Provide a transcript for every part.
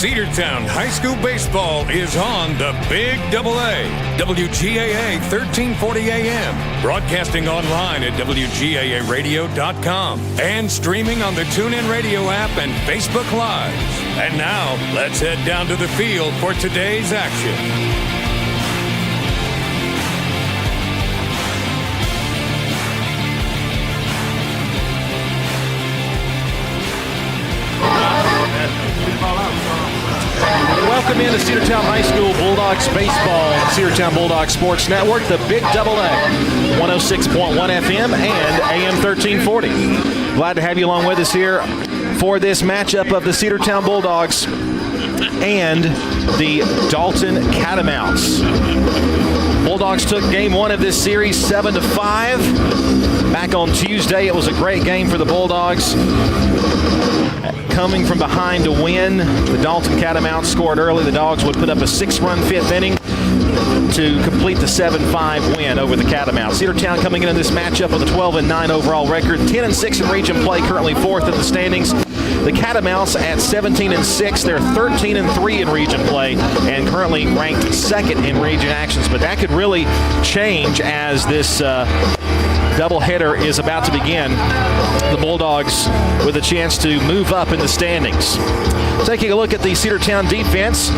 Cedartown High School baseball is on the Big AA, WGAA 1340 AM, broadcasting online at WGAAradio.com and streaming on the TuneIn Radio app and Facebook Live. And now, let's head down to the field for today's action. Welcome into Cedartown High School Bulldogs baseball, Cedartown Bulldogs Sports Network, the Big AA, 106.1 FM and AM 1340. Glad to have you along with us here for this matchup of the Cedartown Bulldogs and the Dalton Catamounts. Bulldogs took game one of this series 7-5. Back on Tuesday, it was a great game for the Bulldogs. Coming from behind to win, the Dalton Catamounts scored early. The Dogs would put up a 6-run fifth inning to complete the 7-5 win over the Catamounts. Cedartown coming into this matchup with a 12-9 overall record, 10-6 in region play, currently fourth in the standings. The Catamounts at 17-6, they're 13-3 in region play and currently ranked second in region actions. But that could really change as this doubleheader is about to begin. The Bulldogs with a chance to move up in the standings. Taking a look at the Cedartown defense,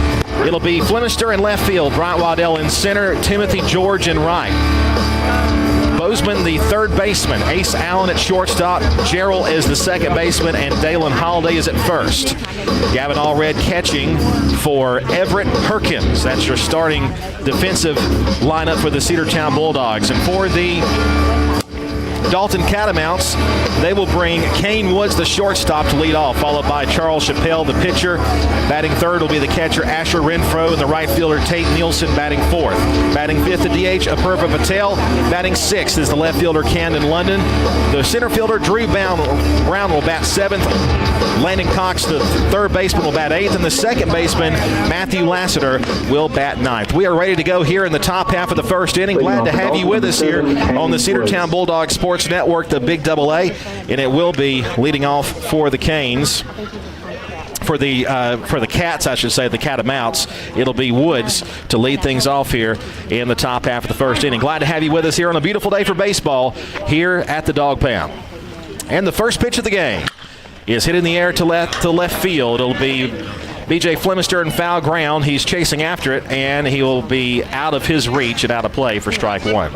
it'll be Flemister in left field, Bryant Waddell in center, Timothy George in right. Bozeman, the third baseman, Ace Allen at shortstop, Gerald is the second baseman, and Dalen Holiday is at first. Gavin Allred catching for Everett Perkins. That's your starting defensive lineup for the Cedartown Bulldogs. And for the Dalton Catamounts, they will bring Kane Woods, the shortstop, to lead off, followed by Charles Chappelle, the pitcher. Batting third will be the catcher Asher Renfro, and the right fielder Tate Nielsen batting fourth. Batting fifth, the DH Apurva Patel. Batting sixth is the left fielder Camden London. The center fielder Drew Brown will bat seventh. Landon Cox, the third baseman, will bat eighth, and the second baseman Matthew Lassiter will bat ninth. We are ready to go here in the top half of the first inning. Glad to have you with us here on the Cedartown Bulldogs Sports Network, the Big AA, and it will be leading off for the Canes. For the Cats, I should say, the Catamounts, it'll be Woods to lead things off here in the top half of the first inning. Glad to have you with us here on a beautiful day for baseball here at the Dog Pound. And the first pitch of the game is hit in the air to left field. It'll be B.J. Flemister in foul ground. He's chasing after it, and he will be out of his reach and out of play for strike one.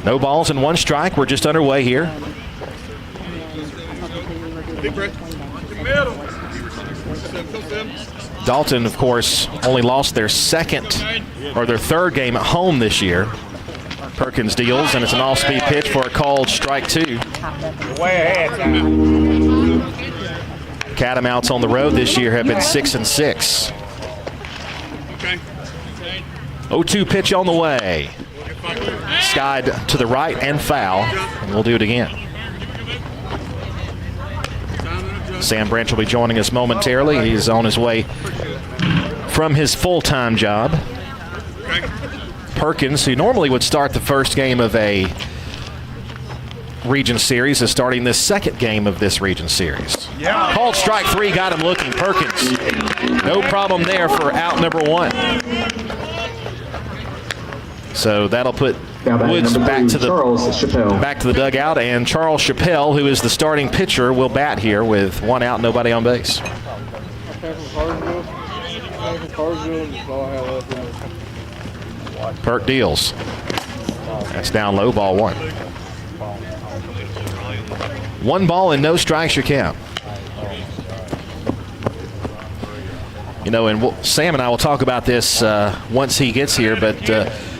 No balls and one strike. We're just underway here. Dalton, of course, only lost their third game at home this year. Perkins deals, and it's an off-speed pitch for a called strike two. Catamounts on the road this year have been 6-6. 0-2 pitch on the way. Skied to the right and foul, and we'll do it again. Sam Branch will be joining us momentarily. He's on his way from his full-time job. Perkins, who normally would start the first game of a region series, is starting this second game of this region series. Called strike three, got him looking. Perkins, no problem there for out number one. So that'll put Woods back to the dugout, and Charles Chappelle, who is the starting pitcher, will bat here with one out, nobody on base. Perk deals. That's down low, ball one. 1 ball and no strikes your count. You know, and Sam and I will talk about this once he gets here, but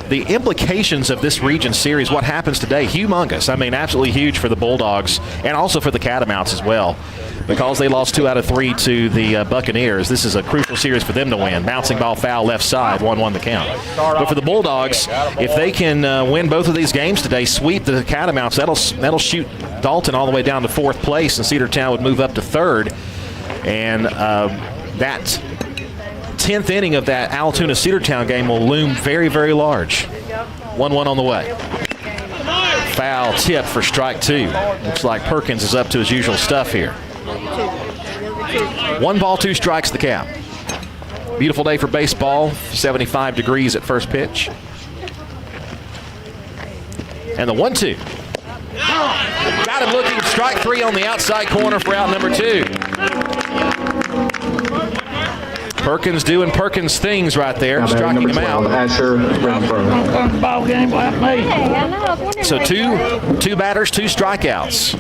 the implications of this region series, what happens today, humongous. I mean, absolutely huge for the Bulldogs and also for the Catamounts as well, because they lost 2 out of 3 to the Buccaneers. This is a crucial series for them to win. Bouncing ball foul left side, 1-1 the count. But for the Bulldogs, if they can win both of these games today, sweep the Catamounts, that'll shoot Dalton all the way down to 4th place, and Cedartown would move up to 3rd. And that 10th inning of that Altoona-Cedartown game will loom very, very large. 1-1 on the way. Foul tip for strike 2. Looks like Perkins is up to his usual stuff here. 1 ball, 2 strikes the count. Beautiful day for baseball. 75 degrees at first pitch. And the 1-2. Got him looking. Strike 3 on the outside corner for out number 2. Perkins doing Perkins things right there, striking him out. So two batters, 2 strikeouts.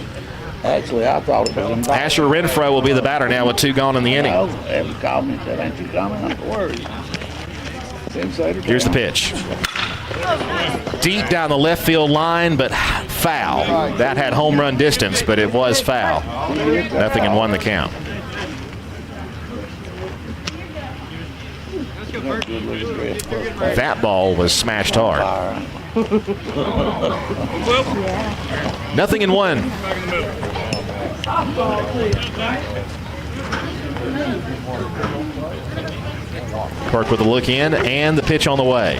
Actually, I thought it was Asher Renfro will be the batter now with 2 gone in the inning. Evan called me and said, ain't you coming? Not to worry. Here's the pitch. Deep down the left field line, but foul. That had home run distance, but it was foul. 0-1 the count. That ball was smashed hard. 0-1. Perk with a look in, and the pitch on the way.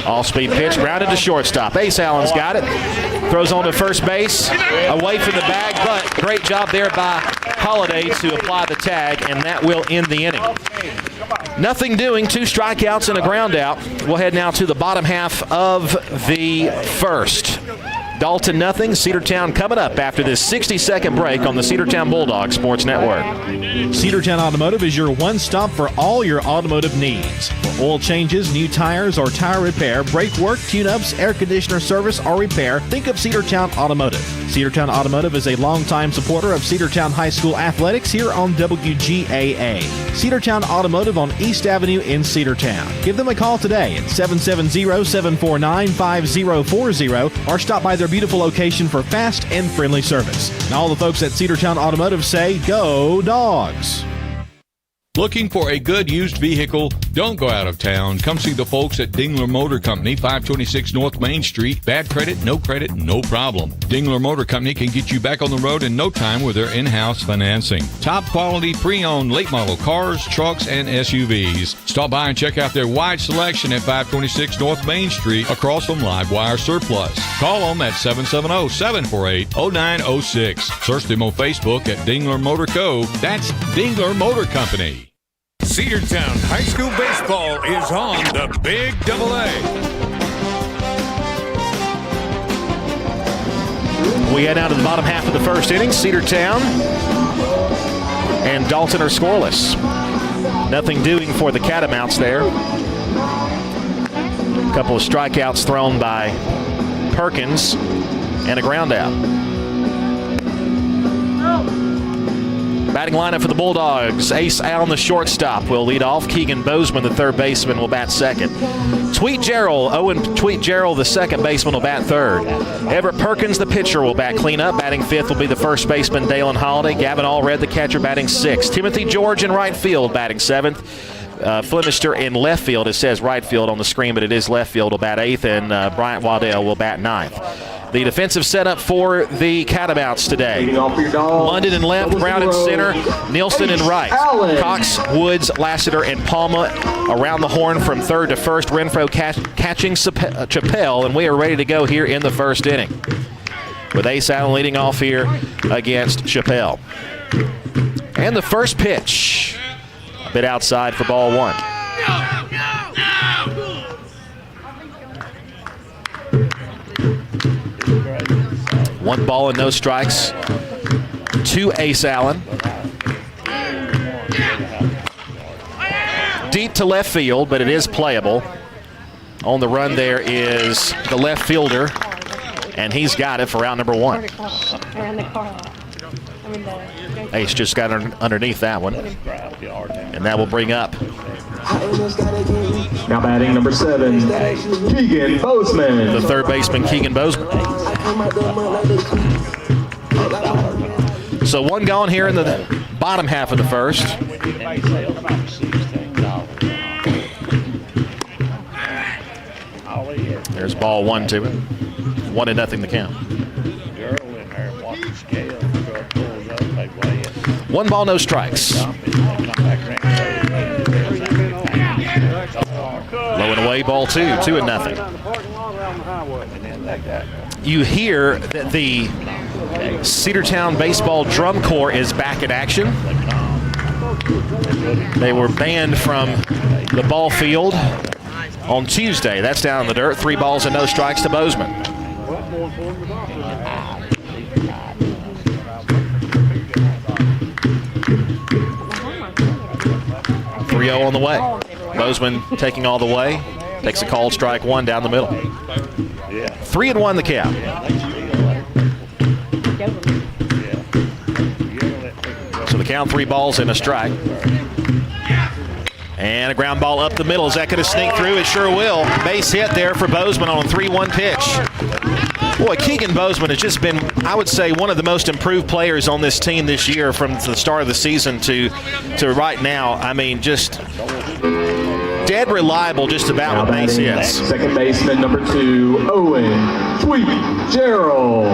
All-speed pitch, grounded to shortstop. Ace Allen's got it. Throws on to first base, away from the bag, but great job there by Holiday to apply the tag, and that will end the inning. Nothing doing, 2 strikeouts and a ground out. We'll head now to the bottom half of the first. Dalton nothing, Cedartown coming up after this 60-second break on the Cedartown Bulldogs Sports Network. Cedartown Automotive is your one-stop for all your automotive needs. For oil changes, new tires, or tire repair, brake work, tune-ups, air conditioner service, or repair, think of Cedartown Automotive. Cedartown Automotive is a longtime supporter of Cedartown High School athletics here on WGAA. Cedartown Automotive on East Avenue in Cedartown. Give them a call today at 770-749-5040 or stop by their beautiful location for fast and friendly service. And all the folks at Cedartown Automotive say, go Dogs! Looking for a good used vehicle? Don't go out of town. Come see the folks at Dingler Motor Company, 526 North Main Street. Bad credit, no problem. Dingler Motor Company can get you back on the road in no time with their in-house financing. Top quality pre-owned late model cars, trucks, and SUVs. Stop by and check out their wide selection at 526 North Main Street across from Livewire Surplus. Call them at 770-748-0906. Search them on Facebook at Dingler Motor Co. That's Dingler Motor Company. Cedartown High School baseball is on the Big AA. We head out to the bottom half of the first inning. Cedartown and Dalton are scoreless. Nothing doing for the Catamounts there. A couple of strikeouts thrown by Perkins and a ground out. Batting lineup for the Bulldogs. Ace Allen, the shortstop, will lead off. Keegan Bozeman, the third baseman, will bat second. Owen Tweet Gerald, the second baseman, will bat third. Everett Perkins, the pitcher, will bat cleanup. Batting fifth will be the first baseman, Dalen Holiday. Gavin Allred, the catcher, batting sixth. Timothy George in right field, batting seventh. Flemister in left field. It says right field on the screen, but it is left field, will bat eighth, and Bryant Waddell will bat ninth. The defensive setup for the Catamounts today. London in left, Brown in center, Nielsen in right. Cox, Woods, Lassiter, and Palma around the horn from third to first. Renfro catching Chappelle, and we are ready to go here in the first inning, with Ace Allen leading off here against Chappelle. And the first pitch, a bit outside for ball one. One ball and no strikes to Ace Allen. Deep to left field, but it is playable. On the run there is the left fielder, and he's got it for out number one. Ace just got underneath that one, and that will bring up. Now batting number 7, Keegan Bozeman. The third baseman, Keegan Bozeman. So one gone here in the bottom half of the first. There's ball 1-2. 1-0 the count. One ball, no strikes. Low and away, ball 2, 2-0. you hear that the Cedartown baseball drum corps is back in action. They were banned from the ball field on Tuesday. That's down in the dirt. 3 balls and no strikes to Bozeman. 3-0 on the way. Bozeman taking all the way. Takes a called strike 1 down the middle. 3-1 the count. So the count, 3 balls and a strike. And a ground ball up the middle. Is that going to sneak through? It sure will. Base hit there for Bozeman on a 3-1 pitch. Boy, Keegan Bozeman has just been, I would say, one of the most improved players on this team this year from the start of the season to right now. I mean, just dead reliable just about with base hits. Second baseman number 2, Owen Tweet Gerald.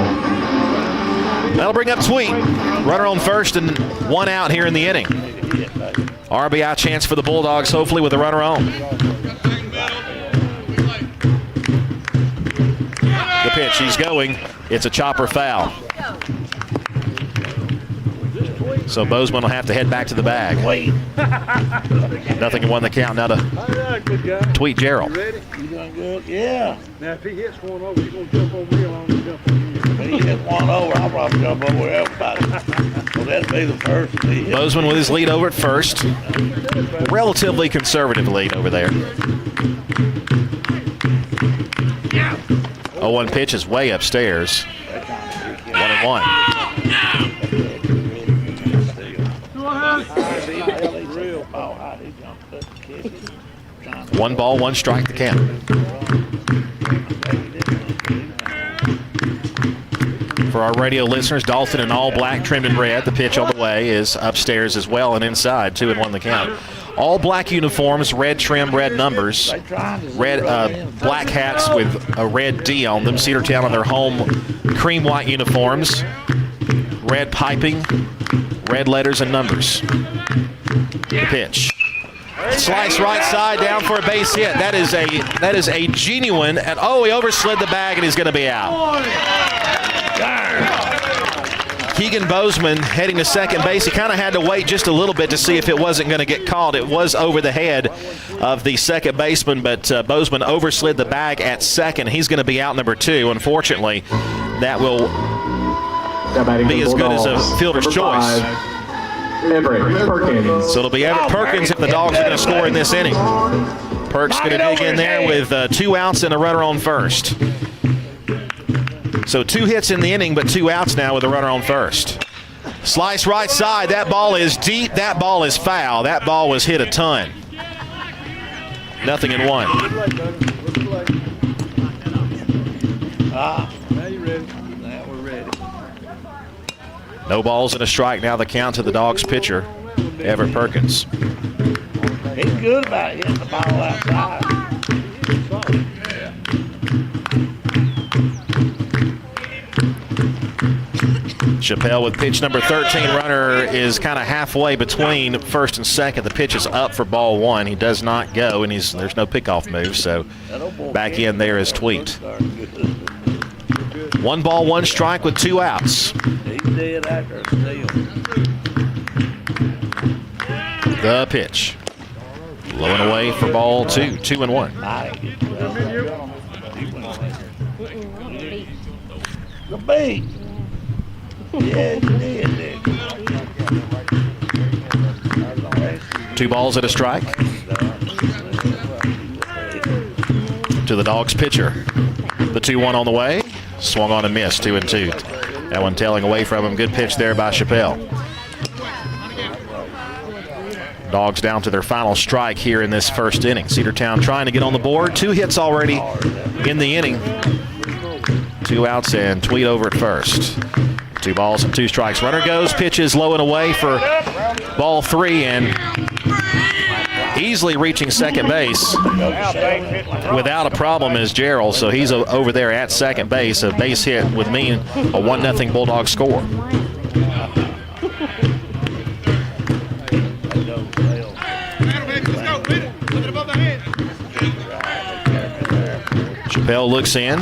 That'll bring up Tweet. Runner on first and 1 out here in the inning. RBI chance for the Bulldogs, hopefully with a runner on. The pitch, he's going. It's a chopper foul. So Bozeman will have to head back to the bag. Nothing in 1 the count now to Tweet Gerald. You doing good? Yeah. Now, if he hits one over, he's going to jump over me along and jump on you. When he hits one over, I'll probably jump over everybody. Well, that'd be the first. Bozeman with his lead over at first. Relatively conservative lead over there. 0-1 pitch is way upstairs. 1-1. 1 ball, 1 strike to count. For our radio listeners, Dalton in all black, trimmed in red. The pitch on the way is upstairs as well and inside. 2-1 the count. All black uniforms, red trim, red numbers. Red black hats with a red D on them. Cedartown on their home cream white uniforms. Red piping, red letters and numbers. The pitch. Slice right side down for a base hit. That is a genuine, and oh, he overslid the bag and he's going to be out. Keegan Bozeman heading to second base. He kind of had to wait just a little bit to see if it wasn't going to get called. It was over the head of the second baseman, but Bozeman overslid the bag at second. He's going to be out number 2. Unfortunately, that will be as good as a fielder's choice. Everett Perkins. So it'll be Everett Perkins if the Dogs are going to score in this inning. Perk's going to dig in there with 2 outs and a runner on first. So 2 hits in the inning, but 2 outs now with a runner on first. Slice right side. That ball is deep. That ball is foul. That ball was hit a ton. 0-1. Now you ready? Now we're ready. No balls and a strike. Now the count to the Dogs pitcher, Everett Perkins. He's good about hitting the ball outside. Chappelle with pitch number 13. Runner is kind of halfway between first and second. The pitch is up for ball 1. He does not go, and there's no pickoff move, so back in there is Tweet. 1 ball, 1 strike with 2 outs. He's dead after a steal. The pitch. Low and away for ball 2. 2-1. The beat. Yeah, he did. 2 balls and a strike. To the Dogs pitcher. The 2-1 on the way. Swung on and missed. 2-2. That one tailing away from him. Good pitch there by Chappelle. Dogs down to their final strike here in this first inning. Cedartown trying to get on the board. 2 hits already in the inning. 2 outs and Tweet over at first. 2 balls and 2 strikes. Runner goes, pitches low and away for ball 3, and easily reaching second base without a problem is Gerald. So he's over there at second base. A base hit would mean a 1-0 Bulldog score. Chappelle looks in.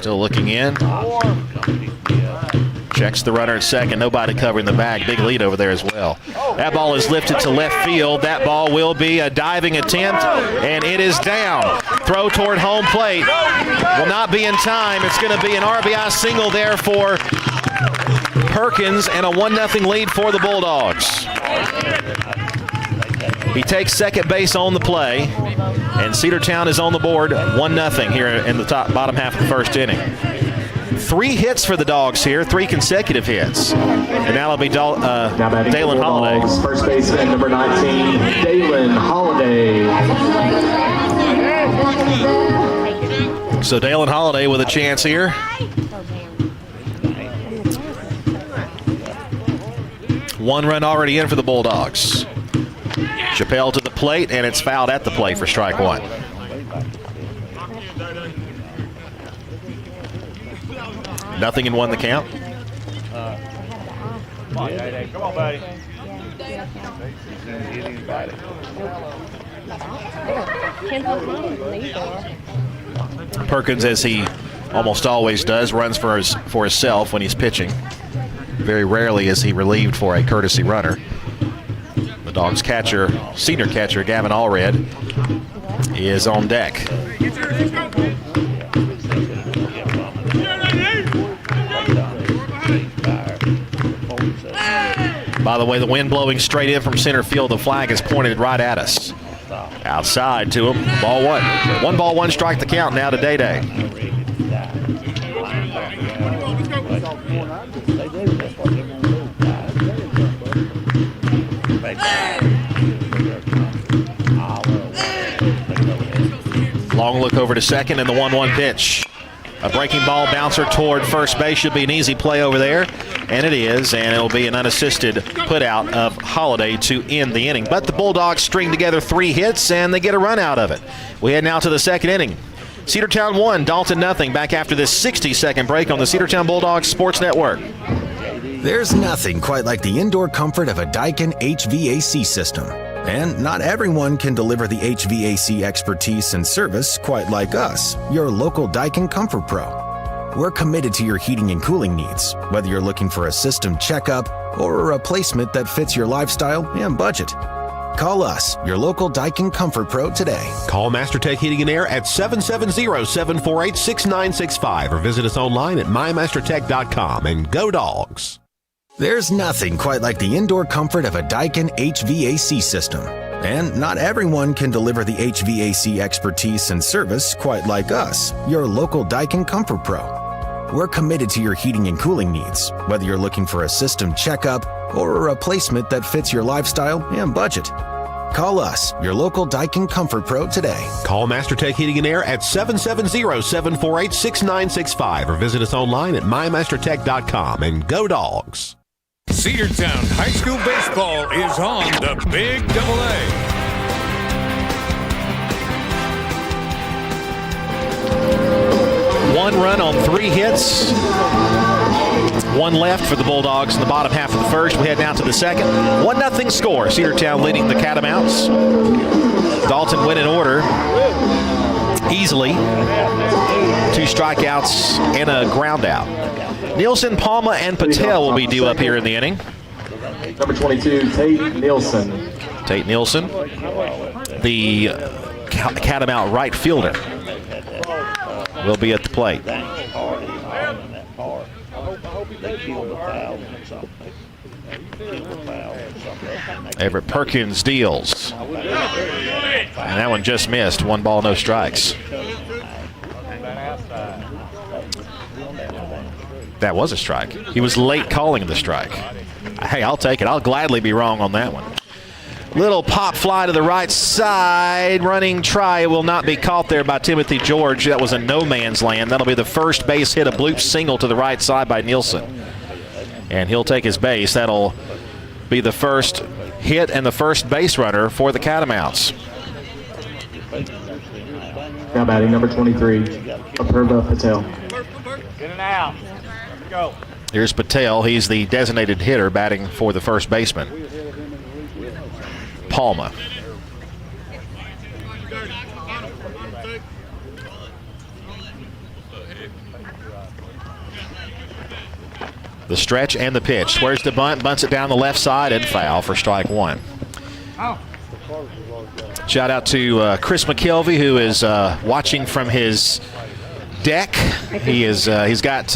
Still looking in. Checks the runner at second. Nobody covering the bag. Big lead over there as well. That ball is lifted to left field. That ball will be a diving attempt, and it is down. Throw toward home plate. Will not be in time. It's going to be an RBI single there for Perkins and a 1-0 lead for the Bulldogs. He takes second base on the play, and Cedartown is on the board 1-0 here in the bottom half of the first inning. 3 hits for the Dogs here, 3 consecutive hits. And now it'll be Dalen Holiday. First baseman, number 19, Dalen Holiday. So Dalen Holiday with a chance here. One run already in for the Bulldogs. Chappelle to the plate, and it's fouled at the plate for strike one. Nothing and 1 the count. Come on, buddy. Perkins, as he almost always does, runs for himself when he's pitching. Very rarely is he relieved for a courtesy runner. The Dogs catcher, senior catcher Gavin Allred, is on deck. By the way, the wind blowing straight in from center field. The flag is pointed right at us. Outside to him. Ball 1. 1 ball, 1 strike the count now to Day-Day. Long look over to second and the 1-1 pitch. A breaking ball bouncer toward first base. Should be an easy play over there. And it is, and it'll be an unassisted putout of Holiday to end the inning. But the Bulldogs string together 3 hits, and they get a run out of it. We head now to the second inning. Cedartown 1, Dalton 0. Back after this 60-second break on the Cedartown Bulldogs Sports Network. There's nothing quite like the indoor comfort of a Daikin HVAC system. And not everyone can deliver the HVAC expertise and service quite like us, your local Daikin Comfort Pro. We're committed to your heating and cooling needs, whether you're looking for a system checkup or a replacement that fits your lifestyle and budget. Call us, your local Daikin Comfort Pro, today. Call MasterTech Heating and Air at 770-748-6965 or visit us online at mymastertech.com, and go Dogs. There's nothing quite like the indoor comfort of a Daikin HVAC system. And not everyone can deliver the HVAC expertise and service quite like us, your local Daikin Comfort Pro. We're committed to your heating and cooling needs, whether you're looking for a system checkup or a replacement that fits your lifestyle and budget. Call us, your local Daikin Comfort Pro, today. Call MasterTech Heating and Air at 770-748-6965 or visit us online at mymastertech.com, and go Dogs. Cedartown High School Baseball is on the Big AA. One run on 3 hits. 1 left for the Bulldogs in the bottom half of the first. We head now to the second. 1-0 score. Cedartown leading the Catamounts. Dalton went in order easily. 2 strikeouts and a ground out. Nielsen, Palma, and Patel will be due up here in the inning. Number 22, Tate Nielsen. Tate Nielsen, the Catamount right fielder, will be at the plate. Everett Perkins deals. And that one just missed. 1 ball, no strikes. That was a strike. He was late calling the strike. Hey, I'll take it. I'll gladly be wrong on that one. Little pop fly to the right side. Running try will not be caught there by Timothy George. That was a no man's land. That'll be the first base hit, a bloop single to the right side by Nielsen. And he'll take his base. That'll be the first hit and the first base runner for the Catamounts. Now batting number 23, Apurva Patel. In and out. Go. Here's Patel. He's the designated hitter batting for the first baseman. Palma. The stretch and the pitch. Swears to bunt, bunts it down the left side, and foul for strike one. Shout out to Chris McKelvey, who is watching from his deck. He's got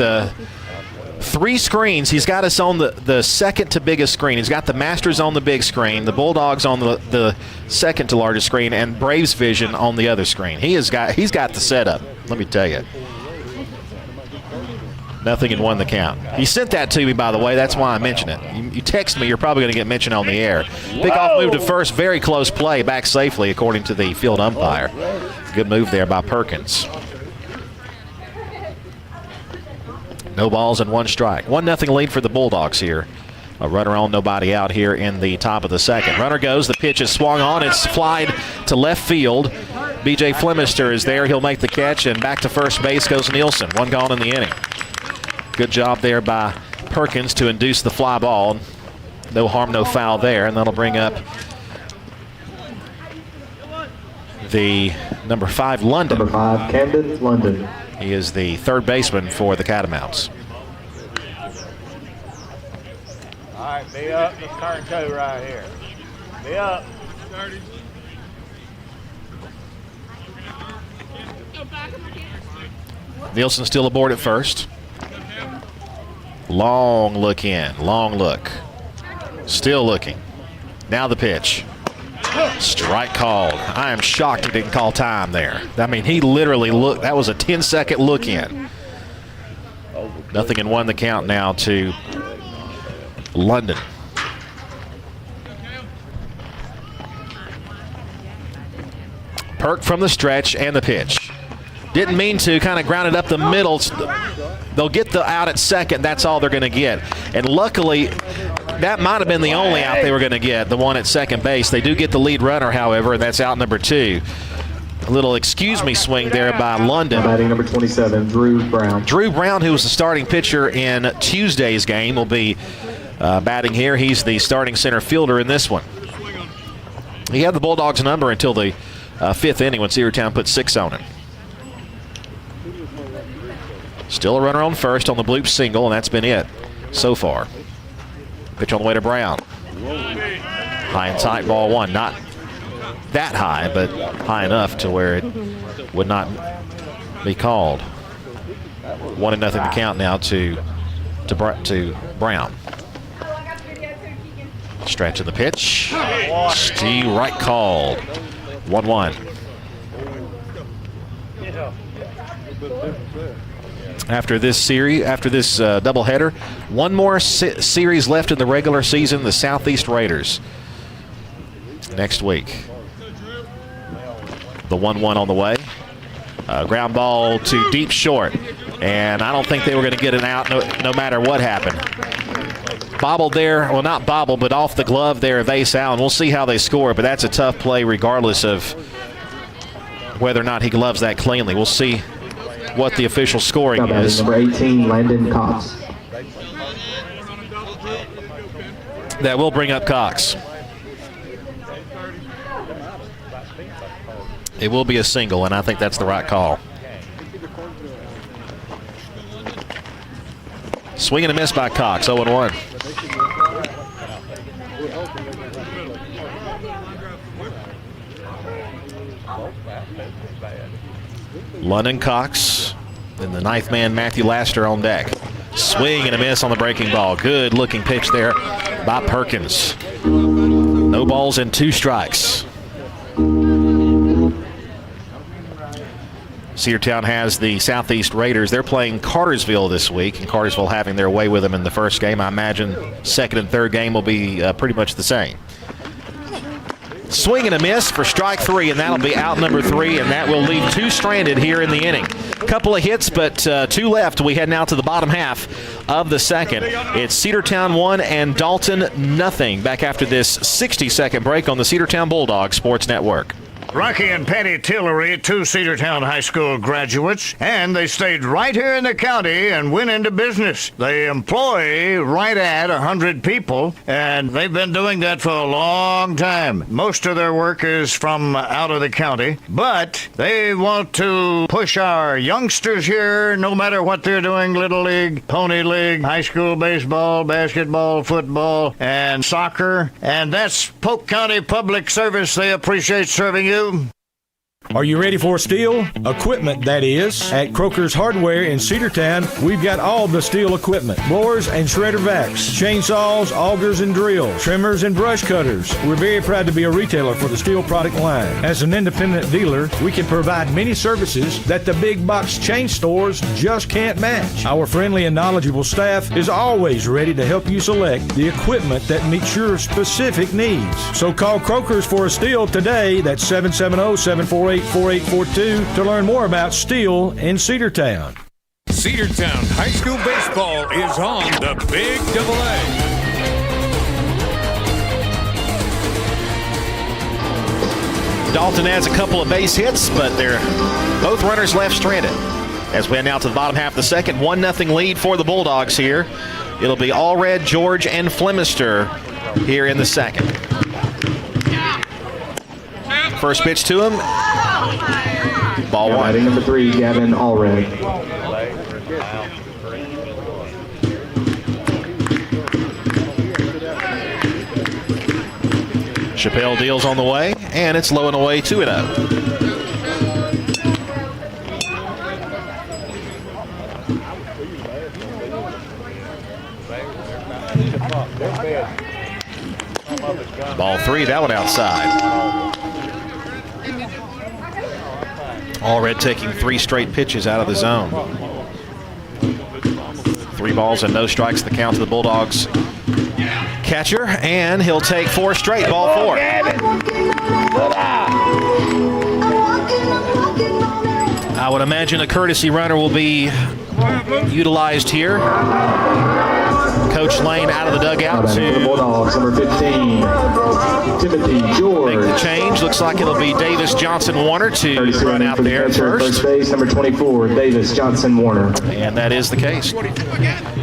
3 screens. He's got us on the second to biggest screen. He's got the Masters on the big screen, the Bulldogs on the second to largest screen, and Braves Vision on the other screen. He's got the setup, let me tell you. Nothing and 1 the count. He sent that to me, by the way. That's why I mention it. You text me, you're probably going to get mentioned on the air. Pickoff move to first. Very close play. Back safely, according to the field umpire. Good move there by Perkins. No balls and 1 strike. 1-0 lead for the Bulldogs here. A runner on, nobody out here in the top of the second. Runner goes. The pitch is swung on. It's flied to left field. B.J. Flemister is there. He'll make the catch, and back to first base goes Nielsen. 1 gone in the inning. Good job there by Perkins to induce the fly ball. No harm, no foul there, and that'll bring up the number 5, London. Number 5, Camden London. He is the third baseman for the Catamounts. All right, be up. Let's turn 2 right here. Be up. Nielsen still aboard at first. Long look in, long look. Still looking. Now the pitch. Strike called. I am shocked he didn't call time there. I mean, he literally looked. That was a 10-second look in. 0-1 the count now to London. Perk from the stretch and the pitch. Didn't mean to, kind of grounded up the middle. They'll get the out at second. That's all they're going to get. And luckily, that might have been the only out they were going to get, the one at second base. They do get the lead runner, however, and that's out number 2. A little excuse me swing there by London. Batting number 27, Drew Brown. Drew Brown, who was the starting pitcher in Tuesday's game, will be batting here. He's the starting center fielder in this one. He had the Bulldogs' number until the 5th inning when Cedartown put 6 on him. Still a runner on first on the bloop single, and that's been it so far. Pitch on the way to Brown. High and tight, ball 1. Not that high, but high enough to where it would not be called. 1-0 to count now to Brown. Stretch of the pitch. Steve Wright called. 1-1. After this series, doubleheader, 1 more series left in the regular season, the Southeast Raiders next week. The 1-1 on the way. Ground ball to deep short, and I don't think they were going to get it out no matter what happened. Bobbled there, well, not bobbled, but off the glove there of Ace Allen. We'll see how they score, but that's a tough play regardless of whether or not he gloves that cleanly. We'll see what the official scoring is. Number 18, Landon Cox. That will bring up Cox. It will be a single, and I think that's the right call. Swing and a miss by Cox, 0-1. London, Cox, and the 9th man, Matthew Laster, on deck. Swing and a miss on the breaking ball. Good looking pitch there by Perkins. No balls and 2 strikes. Cedartown has the Southeast Raiders. They're playing Cartersville this week, and Cartersville having their way with them in the first game. I imagine second and third game will be pretty much the same. Swing and a miss for strike 3, and that'll be out number 3, and that will leave 2 stranded here in the inning. Couple of hits, but 2 left. We head now to the bottom half of the second. It's Cedartown 1 and Dalton 0. Back after this 60-second break on the Cedartown Bulldogs Sports Network. Rocky and Patty Tillery, 2 Cedartown High School graduates, and they stayed right here in the county and went into business. They employ right at 100 people, and they've been doing that for a long time. Most of their work is from out of the county, but they want to push our youngsters here, no matter what they're doing, Little League, Pony League, high school baseball, basketball, football, and soccer, and that's Polk County Public Service. They appreciate serving you. Are you ready for steel? Equipment, that is. At Croker's Hardware in Cedartown, we've got all the steel equipment. Blowers and shredder vacs, chainsaws, augers and drills, trimmers and brush cutters. We're very proud to be a retailer for the steel product line. As an independent dealer, we can provide many services that the big box chain stores just can't match. Our friendly and knowledgeable staff is always ready to help you select the equipment that meets your specific needs. So call Croker's for a steel today. That's 770-748-4842 to learn more about steel in Cedartown. Cedartown High School Baseball is on the Big AA. Dalton has a couple of base hits, but they're both runners left stranded. As we head now to the bottom half of the second, 1-0 lead for the Bulldogs here. It'll be Allred, George, and Flemister here in the second. First pitch to him. Ball one. Batting number 3, Gavin Allred. Chappelle deals on the way, and it's low and away 2-0. Ball 3, that one outside. Allred taking 3 straight pitches out of the zone. 3 balls and no strikes, the count to the Bulldogs catcher, and he'll take 4 straight. Ball 4. I would imagine a courtesy runner will be utilized here. Coach Lane out of the dugout to the Bulldogs, number 15, Timothy George. Make the change. Looks like it'll be Davis Johnson Warner to run out there first. Base, number 24, Davis Johnson Warner. And that is the case.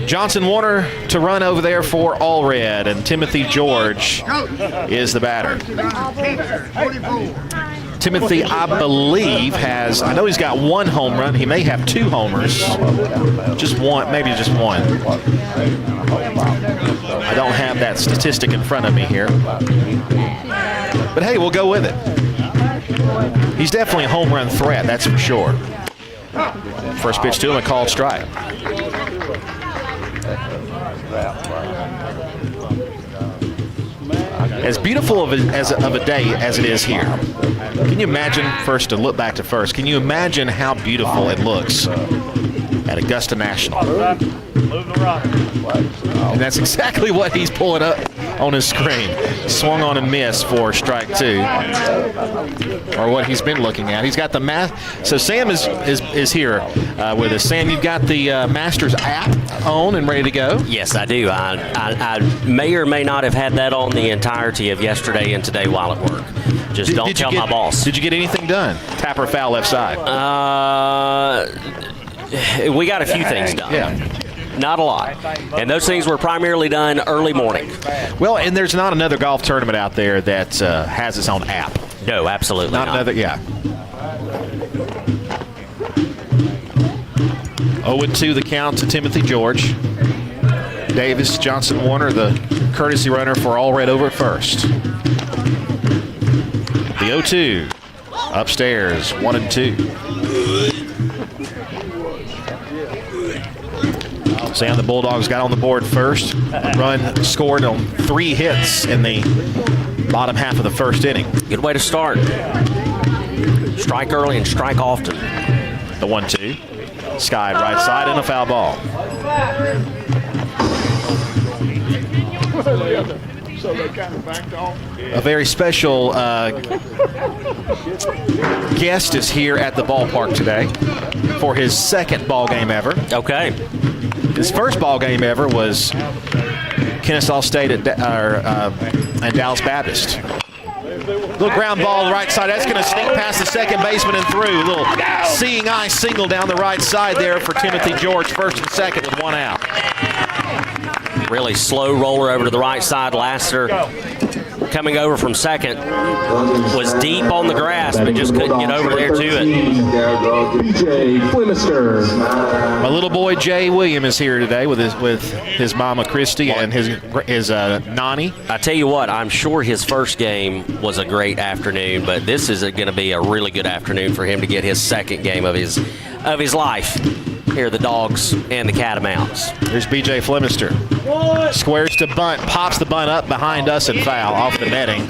Johnson Warner to run over there for Allred, and Timothy George is the batter. Timothy, I believe, I know he's got 1 home run. He may have 2 homers. Just one, maybe just 1. I don't have that statistic in front of me here. But hey, we'll go with it. He's definitely a home run threat, that's for sure. First pitch to him, a called strike. As beautiful of a day as it is here, can you imagine, first to look back to first, can you imagine how beautiful it looks at Augusta National? And that's exactly what he's pulling up on his screen. Swung on and missed for strike 2, or what he's been looking at. He's got the so Sam is here with us. Sam, you've got the Masters app on and ready to go? Yes, I do. I may or may not have had that on the entirety of yesterday and today while at work. Just don't tell my boss. Did you get anything done? Tap or foul left side? We got a few things done. Yeah. Not a lot. And those things were primarily done early morning. Well, and there's not another golf tournament out there that has its own app. No, absolutely not. Not another, yeah. 0-2 the count to Timothy George. Davis Johnson Warner, the courtesy runner for Allred over at first. The 0-2 upstairs, 1-2. Sam, the Bulldogs got on the board first. Run scored on 3 hits in the bottom half of the first inning. Good way to start. Strike early and strike often. The 1-2. Skied right side and a foul ball. A very special guest is here at the ballpark today for his second ball game ever. Okay. His first ball game ever was Kennesaw State and Dallas Baptist. Little ground ball right side. That's going to sneak past the second baseman and through. A little seeing eye single down the right side there for Timothy George, first and second with one out. Really slow roller over to the right side. Lasser coming over from second was deep on the grass, but just couldn't get over there to it. BJ Flemister. My little boy Jay William is here today with his mama Christy and his Nani. I tell you what, I'm sure his first game was a great afternoon, but this is going to be a really good afternoon for him to get his second game of his life. Here are the Dogs and the Catamounts. Here's BJ Flemister. Squares to bunt, pops the bunt up behind us and foul off the netting.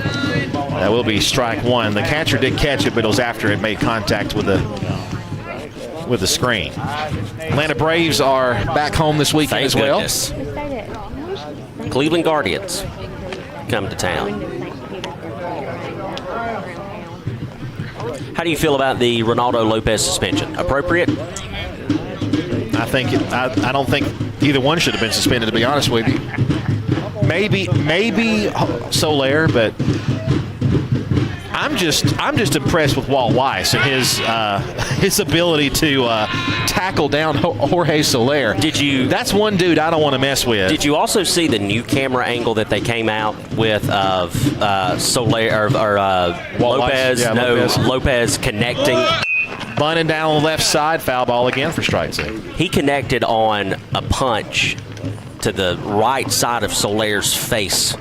That will be strike one. The catcher did catch it, but it was after it made contact with the screen. Atlanta Braves are back home this weekend as well. Cleveland Guardians come to town. How do you feel about the Ronaldo Lopez suspension? Appropriate? I don't think either one should have been suspended, to be honest with you. Maybe Soler, but I'm just impressed with Walt Weiss and his ability to tackle down Jorge Soler. That's one dude I don't want to mess with. Did you also see the new camera angle that they came out with of Soler or Lopez? Yeah, Lopez connecting. Bunting down on the left side, foul ball again for strike two. He connected on a punch to the right side of Soler's face,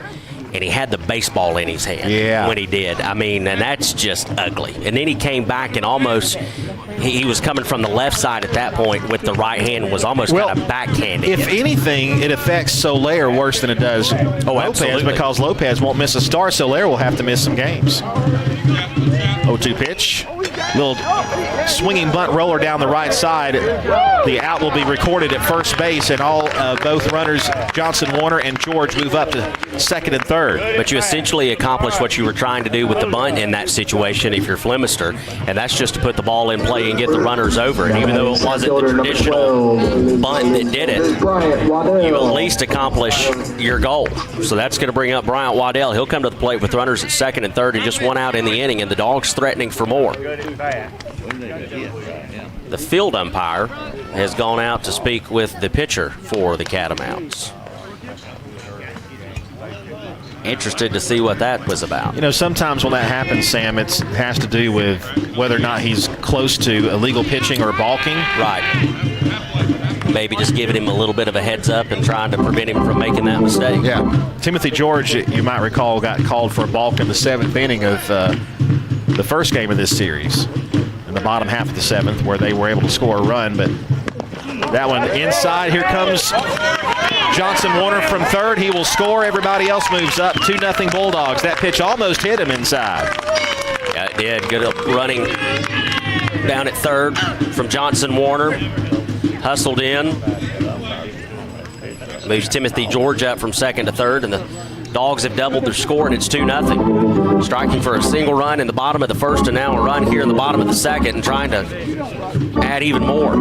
and he had the baseball in his hand when he did. I mean, and that's just ugly. And then he came back and almost, he was coming from the left side at that point with the right hand, was almost kind of backhanded. If anything, it affects Soler worse than it does Lopez, absolutely. because Lopez won't miss a start. Soler will have to miss some games. 0-2 pitch. Little swinging bunt roller down the right side. The out will be recorded at first base, and both runners, Johnson Warner and George, move up to second and third. But you essentially accomplished what you were trying to do with the bunt in that situation if you're Flemister, and that's just to put the ball in play and get the runners over. And even though it wasn't the traditional bunt that did it, you at least accomplish your goal. So that's going to bring up Bryant Waddell. He'll come to the plate with runners at second and third and just one out in the inning, and the Dogs threatening for more. The field umpire has gone out to speak with the pitcher for the Catamounts. Interested to see what that was about. You know, sometimes when that happens, Sam, it has to do with whether or not he's close to illegal pitching or balking. Right. Maybe just giving him a little bit of a heads up and trying to prevent him from making that mistake. Yeah. Timothy George, you might recall, got called for a balk in the seventh inning of the first game of this series, in the bottom half of the seventh, where they were able to score a run. But that one inside. Here comes Johnson Warner from third. He will score. Everybody else moves up. 2-0 Bulldogs. That pitch almost hit him inside. Yeah, it did. Good running down at third from Johnson Warner. Hustled in. Moves Timothy George up from second to third, and the Dogs have doubled their score, and it's 2-0. Striking for a single run in the bottom of the first, and now a run here in the bottom of the second, and trying to add even more.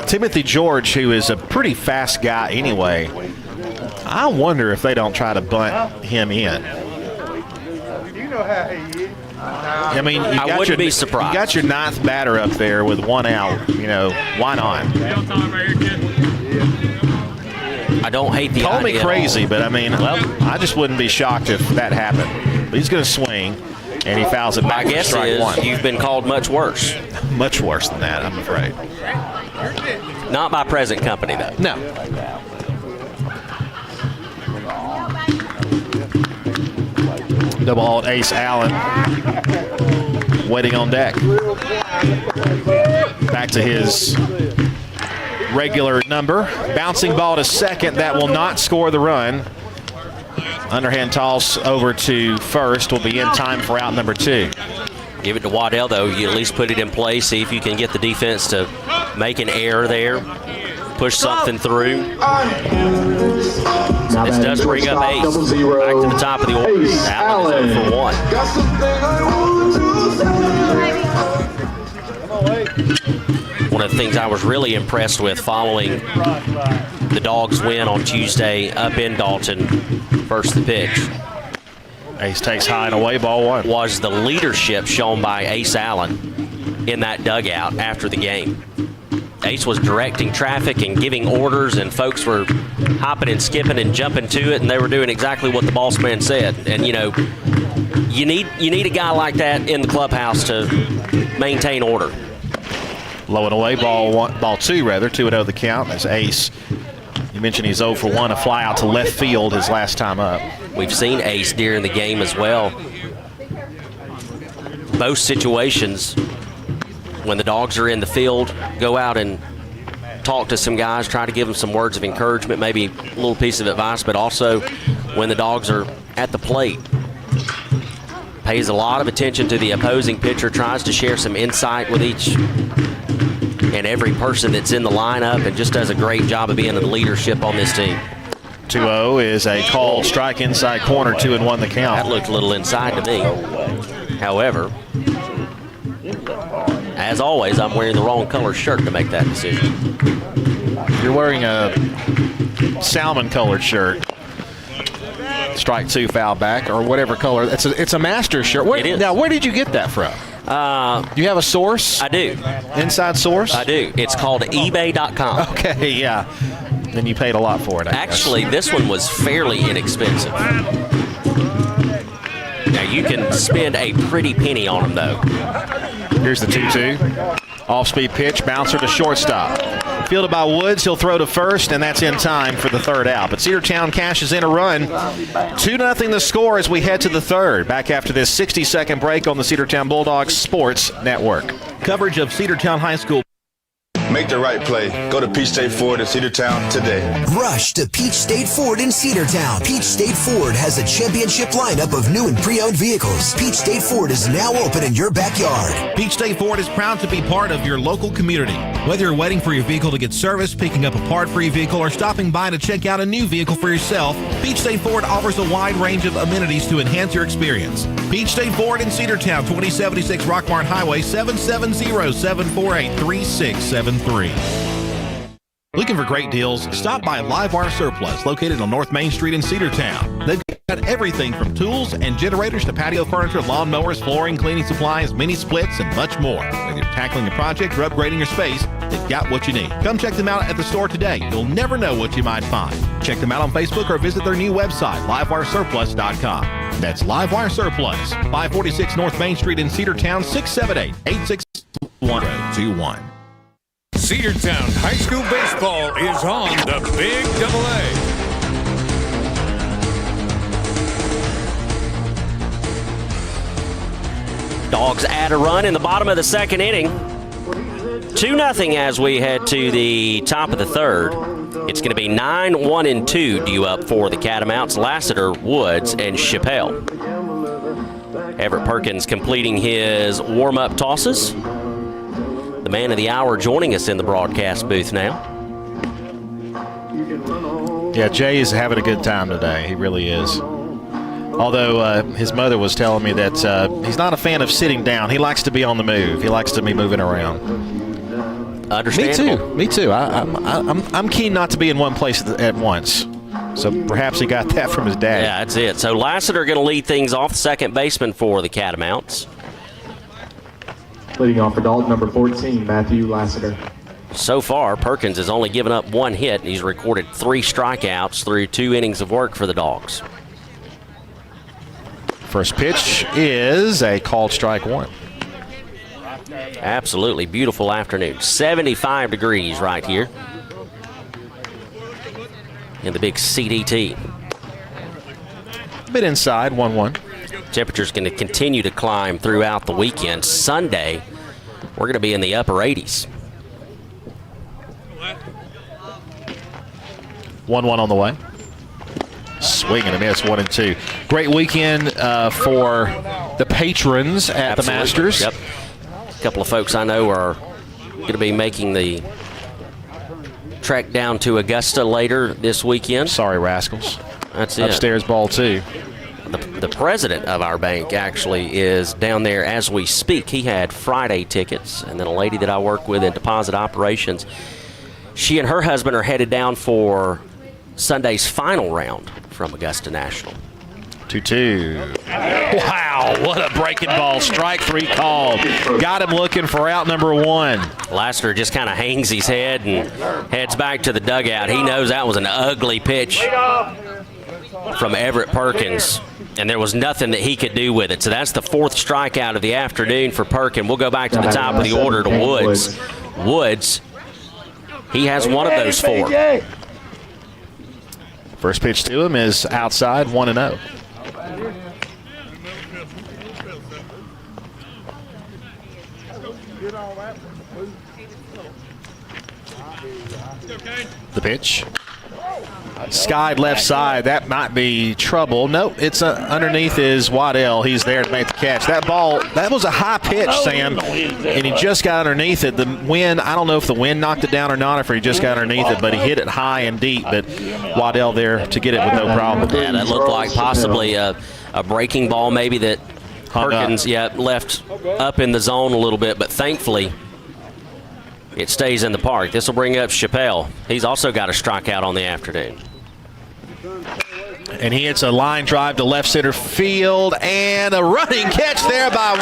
Timothy George, who is a pretty fast guy anyway, I wonder if they don't try to bunt him in. I mean, I wouldn't be surprised. You got your ninth batter up there with one out. You know, why not? I don't hate the Call idea. me crazy, but I mean, I just wouldn't be shocked if that happened. But he's going to swing, and he fouls it back. My guess is one. You've been called much worse. Much worse than that, I'm afraid. Not by present company, though. No. Double Ace Allen waiting on deck. Back to his regular number. Bouncing ball to second. That will not score the run. Underhand toss over to first will be in time for out number 2. Give it to Waddell, though. You at least put it in play. See if you can get the defense to make an error there. Push something through. This does bring up Ace. Back to the top of the order. Allen is 0 for 1. one of the things I was really impressed with following the Dogs win on Tuesday up in Dalton, first the pitch. Ace takes high and away, ball one. Was the leadership shown by Ace Allen in that dugout after the game. Ace was directing traffic and giving orders, and folks were hopping and skipping and jumping to it, and they were doing exactly what the boss man said. And, you know, you need a guy like that in the clubhouse to maintain order. Low and away, ball two, 2-0 the count. As Ace, you mentioned he's 0 for 1, a fly out to left field his last time up. We've seen Ace during the game as well. Both situations, when the Dogs are in the field, go out and talk to some guys, try to give them some words of encouragement, maybe a little piece of advice, but also when the Dogs are at the plate, pays a lot of attention to the opposing pitcher, tries to share some insight with each and every person that's in the lineup, and just does a great job of being the leadership on this team. 2-0 is a called strike inside corner, 2-1 the count. That looked a little inside to me. However, as always, I'm wearing the wrong color shirt to make that decision. You're wearing a salmon-colored shirt. Strike two, foul back, or whatever color. It's a Masters shirt. It is. Now, where did you get that from? Do you have a source? I do. Inside source? I do. It's called eBay.com. Okay, yeah. Then you paid a lot for it, I guess. Actually, this one was fairly inexpensive. Now, you can spend a pretty penny on them, though. Here's the 2-2. Off-speed pitch, bouncer to shortstop. Fielded by Woods, he'll throw to first, and that's in time for the third out. But Cedartown cashes in a run. 2-0 the score as we head to the third. Back after this 60-second break on the Cedartown Bulldogs Sports Network. Coverage of Cedartown High School. Make the right play. Go to Peach State Ford in Cedartown today. Rush to Peach State Ford in Cedartown. Peach State Ford has a championship lineup of new and pre-owned vehicles. Peach State Ford is now open in your backyard. Peach State Ford is proud to be part of your local community. Whether you're waiting for your vehicle to get serviced, picking up a part for your vehicle, or stopping by to check out a new vehicle for yourself, Peach State Ford offers a wide range of amenities to enhance your experience. Peach State Ford in Cedartown, 2076 Rockmart Highway, 770-748-3673. Looking for great deals? Stop by Livewire Surplus, located on North Main Street in Cedartown. They've got everything from tools and generators to patio furniture, lawn mowers, flooring, cleaning supplies, mini splits, and much more. Whether you're tackling a project or upgrading your space, they've got what you need. Come check them out at the store today. You'll never know what you might find. Check them out on Facebook or visit their new website, livewiresurplus.com. That's Livewire Surplus, 546 North Main Street in Cedartown, 678-861-21. Cedartown High School Baseball is on the Big AA. Dogs add a run in the bottom of the second inning. 2-0 as we head to the top of the third. It's going to be 9-1-2 due up for the Catamounts, Lassiter, Woods, and Chappelle. Everett Perkins completing his warm-up tosses. The man of the hour joining us in the broadcast booth now. Yeah, Jay is having a good time today. He really is. Although his mother was telling me that he's not a fan of sitting down. He likes to be on the move. He likes to be moving around. Understandable. Me too. I'm keen not to be in one place at once. So perhaps he got that from his dad. Yeah, that's it. So Lassiter going to lead things off, second baseman for the Catamounts. Leading off for Dalton, number 14, Matthew Lassiter. So far, Perkins has only given up one hit, and he's recorded 3 strikeouts through 2 innings of work for the Dogs. First pitch is a called strike one. Absolutely beautiful afternoon. 75 degrees right here in the big CDT. A bit inside, 1-1. Temperature's going to continue to climb throughout the weekend. Sunday, we're going to be in the upper 80s. 1-1 on the way. Swing and a miss, 1-2. Great weekend for the patrons at Absolutely. the Masters. Yep. A couple of folks I know are going to be making the trek down to Augusta later this weekend. Sorry, rascals. That's it. Upstairs ball 2. the president of our bank actually is down there as we speak. He had Friday tickets, and then a lady that I work with in deposit operations, she and her husband are headed down for Sunday's final round from Augusta National. 2-2. Wow, what a breaking ball. Strike 3 called. Got him looking for out number 1. Lassiter just kind of hangs his head and heads back to the dugout. He knows that was an ugly pitch from Everett Perkins, and there was nothing that he could do with it. So that's the 4th strikeout of the afternoon for Perkins. We'll go back to the top of the order to Woods. Woods, he has one of those 4. First pitch to him is outside, 1-0. The pitch. Skied left side. That might be trouble. Nope, it's underneath is Waddell. He's there to make the catch. That ball, that was a high pitch, Sam, and he just got underneath it. The wind, I don't know if the wind knocked it down or not, or if he just got underneath it, but he hit it high and deep. But Waddell there to get it with no problem. Yeah, that looked like possibly a breaking ball maybe that Perkins left up in the zone a little bit, but thankfully it stays in the park. This will bring up Chappelle. He's also got a strikeout on the afternoon. And he hits a line drive to left center field, and a running catch there by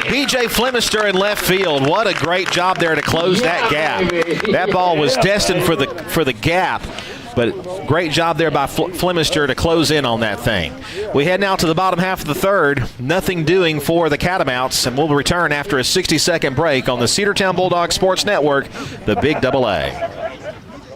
B.J. Flemister in left field. What a great job there to close that gap. That ball was destined for the gap, but great job there by Flemister to close in on that thing. We head now to the bottom half of the 3rd. Nothing doing for the Catamounts, and we'll return after a 60-second break on the Cedartown Bulldogs Sports Network, the Big AA.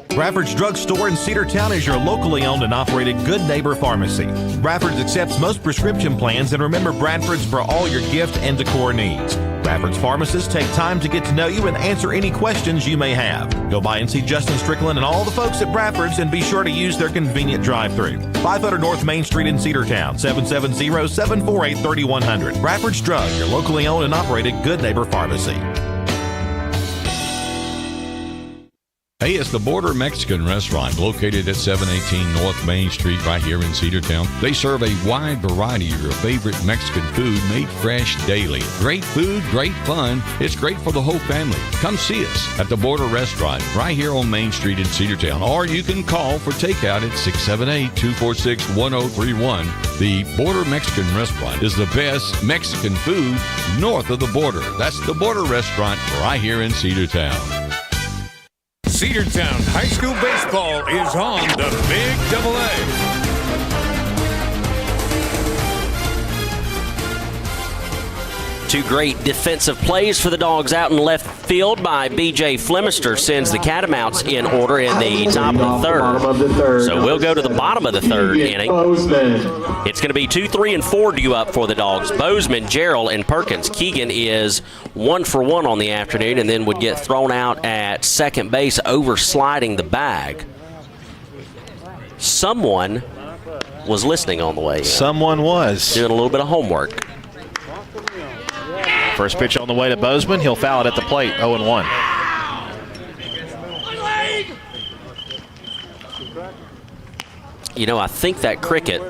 Bradford's Drug Store in Cedartown is your locally owned and operated Good Neighbor Pharmacy. Bradford's accepts most prescription plans, and remember Bradford's for all your gift and decor needs. Bradford's pharmacists take time to get to know you and answer any questions you may have. Go by and see Justin Strickland and all the folks at Bradford's, and be sure to use their convenient drive-thru. 500 North Main Street in Cedartown, 770-748-3100. Bradford's Drug, your locally owned and operated Good Neighbor Pharmacy. Hey, it's the Border Mexican Restaurant located at 718 North Main Street right here in Cedartown. They serve a wide variety of your favorite Mexican food made fresh daily. Great food, great fun. It's great for the whole family. Come see us at the Border Restaurant right here on Main Street in Cedartown, or you can call for takeout at 678-246-1031. The Border Mexican Restaurant is the best Mexican food north of the border. That's the Border Restaurant right here in Cedartown. Cedartown High School baseball is on the Big AA. Two great defensive plays for the Dogs out in left field by B.J. Flemister sends the Catamounts in order in the top of the 3rd. So we'll go to the bottom of the 3rd inning. It's going to be 2, 3, and 4 due up for the Dogs. Bozeman, Gerald, and Perkins. Keegan is 1 for 1 on the afternoon, and then would get thrown out at second base, oversliding the bag. Someone was listening on the way in. Someone was. Doing a little bit of homework. First pitch on the way to Bozeman. He'll foul it at the plate, 0-1. You know, I think that cricket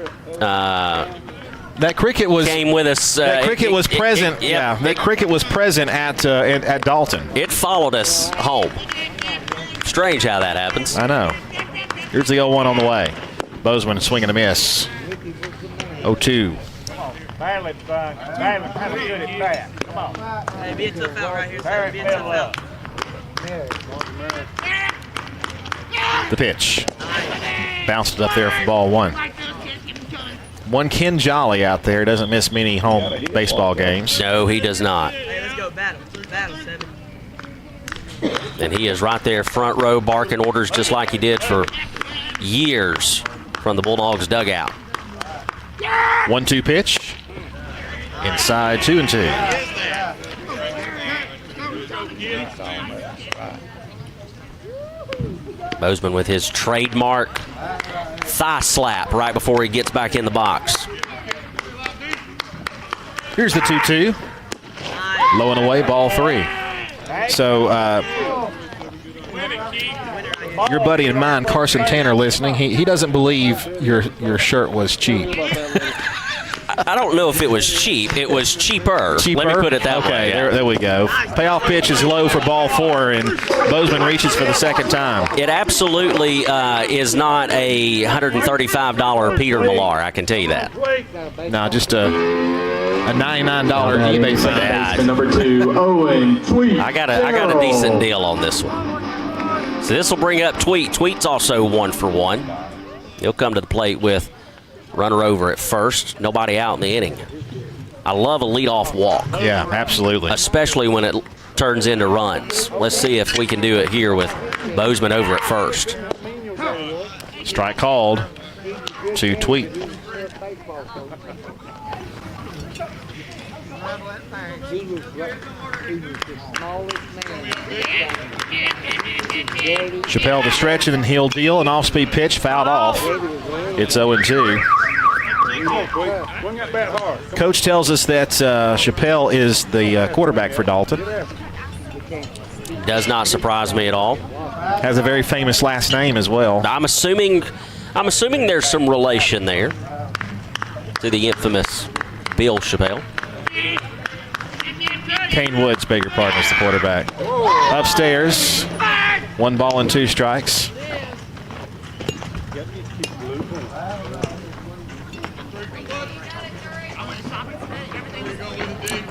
came with us. That cricket was present. That cricket was present at Dalton. It followed us home. Strange how that happens. I know. Here's the 0-1 on the way. Bozeman swinging a miss. 0-2. Barely good at bat. Come on. Hey, be a tough out right here. Be a tough out. The pitch. Bounced it up there for ball 1. One Ken Jolly out there doesn't miss many home baseball games. No, he does not. Hey, let's go battle. Battle, 7. And he is right there front row barking orders just like he did for years from the Bulldogs dugout. 1-2 pitch. Inside 2-2. Bozeman with his trademark thigh slap right before he gets back in the box. Here's the 2-2. Low and away, ball 3. So Your buddy and mine, Carson Tanner, listening, he doesn't believe your shirt was cheap. I don't know if it was cheap. It was cheaper. Let me put it that way. Okay, there we go. Payoff pitch is low for ball 4, and Bozeman reaches for the second time. It absolutely is not a $135 Peter Millar, I can tell you that. No, just a $99 eBay fee. Number 2, Owen Tweet. I got a decent deal on this one. So this will bring up Tweet. Tweet's also 1 for 1. He'll come to the plate with runner over at first, nobody out in the inning. I love a leadoff walk. Yeah, absolutely. Especially when it turns into runs. Let's see if we can do it here with Bozeman over at first. Strike called to Tweet. Chappelle to stretch and he'll deal an off-speed pitch, fouled off. It's 0-2. Coach tells us that Chappelle is the quarterback for Dalton. Does not surprise me at all. Has a very famous last name as well. I'm assuming there's some relation there to the infamous Bill Chappelle. Kane Woods, beg your pardon, is the quarterback. Upstairs, 1 ball and 2 strikes.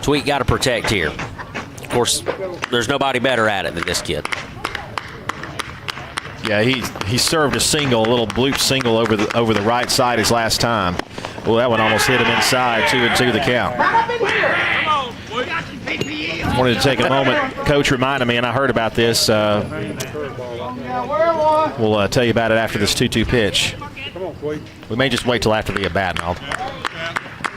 Tweet got to protect here. Of course, there's nobody better at it than this kid. Yeah, he served a single, a little bloop single over the right side his last time. Well, that one almost hit him inside, 2-2 the count. Wanted to take a moment. Coach reminded me, and I heard about this. We'll tell you about it after this 2-2 pitch. We may just wait till after the at-bat, and I'll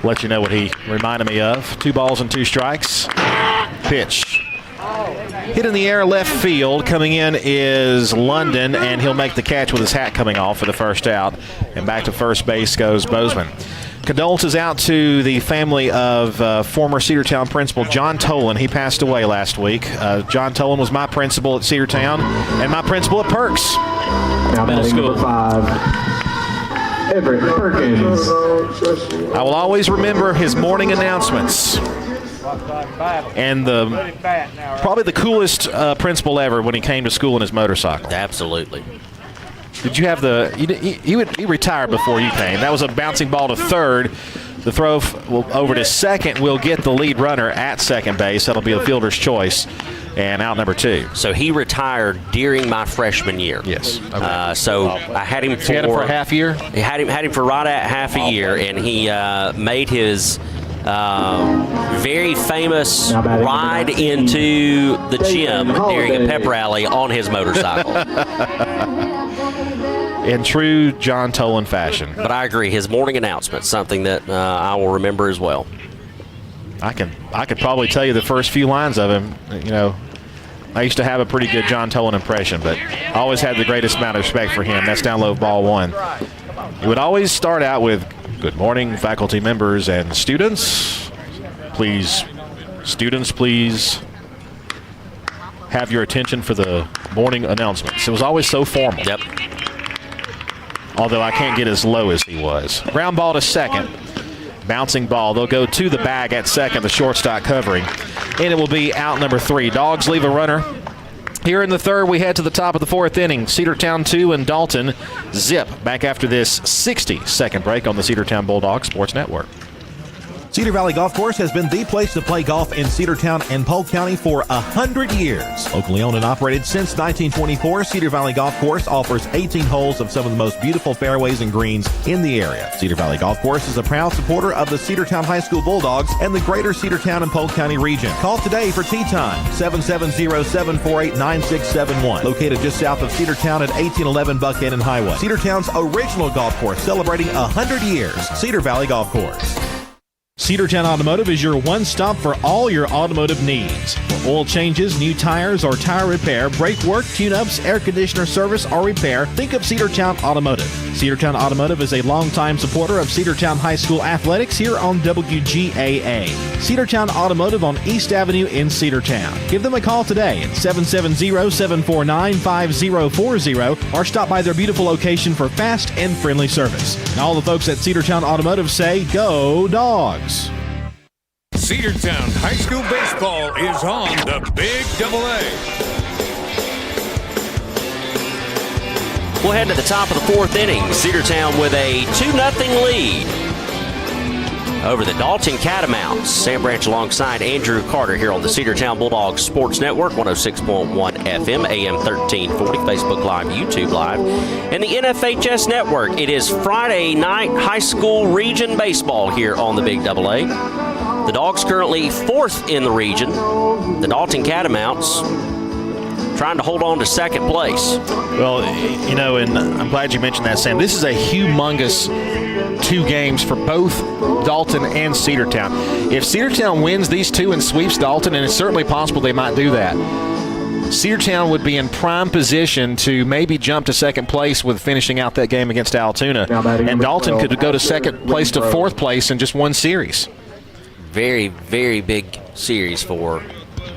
let you know what he reminded me of. 2 balls and 2 strikes. Pitch. Hit in the air left field. Coming in is London, and he'll make the catch with his hat coming off for the first out. And back to first base goes Bozeman. Condolences out to the family of former Cedartown principal John Tolan. He passed away last week. John Tolan was my principal at Cedartown and my principal at Perks. Now batting number 5, Everett Perkins. I will always remember his morning announcements. And probably the coolest principal ever when he came to school in his motorcycle. Absolutely. Did you have he retired before you came. That was a bouncing ball to third. The throw over to second will get the lead runner at second base. That'll be the fielder's choice. And out number 2. So he retired during my freshman year. Yes. Okay. So I had him for a half year? He had him for right at half a year, and he made his very famous ride into the gym during a pep rally on his motorcycle. In true John Tolan fashion. But I agree, his morning announcement, something that I will remember as well. I could probably tell you the first few lines of him. You know, I used to have a pretty good John Tolan impression, but I always had the greatest amount of respect for him. That's down low, ball 1. He would always start out with, "Good morning, faculty members and students. Please, have your attention for the morning announcements." It was always so formal. Yep. Although I can't get as low as he was. Ground ball to second. Bouncing ball. They'll go to the bag at second, the shortstop covering. And it will be out number 3. Dogs leave a runner. Here in the third, we head to the top of the 4th inning. Cedartown 2 and Dalton zip. Back after this 60-second break on the Cedartown Bulldogs Sports Network. Cedar Valley Golf Course has been the place to play golf in Cedartown and Polk County for 100 years. Locally owned and operated since 1924, Cedar Valley Golf Course offers 18 holes of some of the most beautiful fairways and greens in the area. Cedar Valley Golf Course is a proud supporter of the Cedartown High School Bulldogs and the greater Cedartown and Polk County region. Call today for tee time, 770-748-9671. Located just south of Cedartown at 1811 Buckhannon Highway. Cedartown's original golf course celebrating 100 years. Cedar Valley Golf Course. Cedartown Automotive is your one-stop for all your automotive needs. For oil changes, new tires, or tire repair, brake work, tune-ups, air conditioner service, or repair, think of Cedartown Automotive. Cedartown Automotive is a longtime supporter of Cedartown High School athletics here on WGAA. Cedartown Automotive on East Avenue in Cedartown. Give them a call today at 770-749-5040 or stop by their beautiful location for fast and friendly service. And all the folks at Cedartown Automotive say, go Dogs! Cedartown High School baseball is on the Big AA. We'll head to the top of the fourth inning. Cedartown with a 2-0 lead over the Dalton Catamounts. Sam Branch alongside Andrew Carter here on the Cedartown Bulldogs Sports Network, 106.1 FM, AM 1340, Facebook Live, YouTube Live, and the NFHS Network. It is Friday night high school region baseball here on the Big AA. The Dogs currently fourth in the region. The Dalton Catamounts trying to hold on to second place. Well, you know, and I'm glad you mentioned that, Sam. This is a humongous 2 games for both Dalton and Cedartown. If Cedartown wins these 2 and sweeps Dalton, and it's certainly possible they might do that, Cedartown would be in prime position to maybe jump to second place with finishing out that game against Altoona. And Dalton could go to second place to fourth place in just one series. Very, very big series for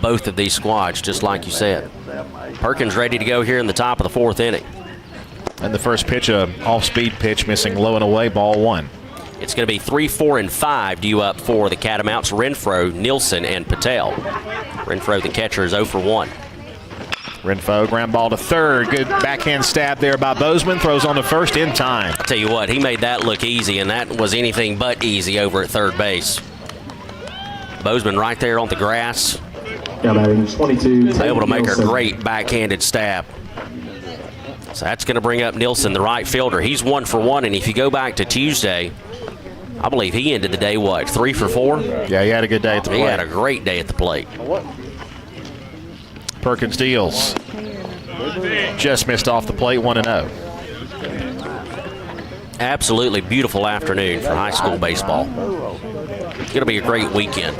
both of these squads, just like you said. Perkins ready to go here in the top of the fourth inning. And the first pitch, a off-speed pitch, missing low and away, ball 1. It's going to be 3, 4, and 5 due up for the Catamounts: Renfro, Nielsen, and Patel. Renfro, the catcher, is 0 for 1. Renfro, ground ball to third. Good backhand stab there by Bozeman. Throws on to first in time. I'll tell you what, he made that look easy, and that was anything but easy over at third base. Bozeman right there on the grass. Able to make a great backhanded stab. So that's going to bring up Nielsen, the right fielder. He's 1 for 1, and if you go back to Tuesday, I believe he ended the day, 3 for 4? Yeah, he had a good day at the plate. He had a great day at the plate. Perkins deals. Just missed off the plate, 1-0. Absolutely beautiful afternoon for high school baseball. It's going to be a great weekend.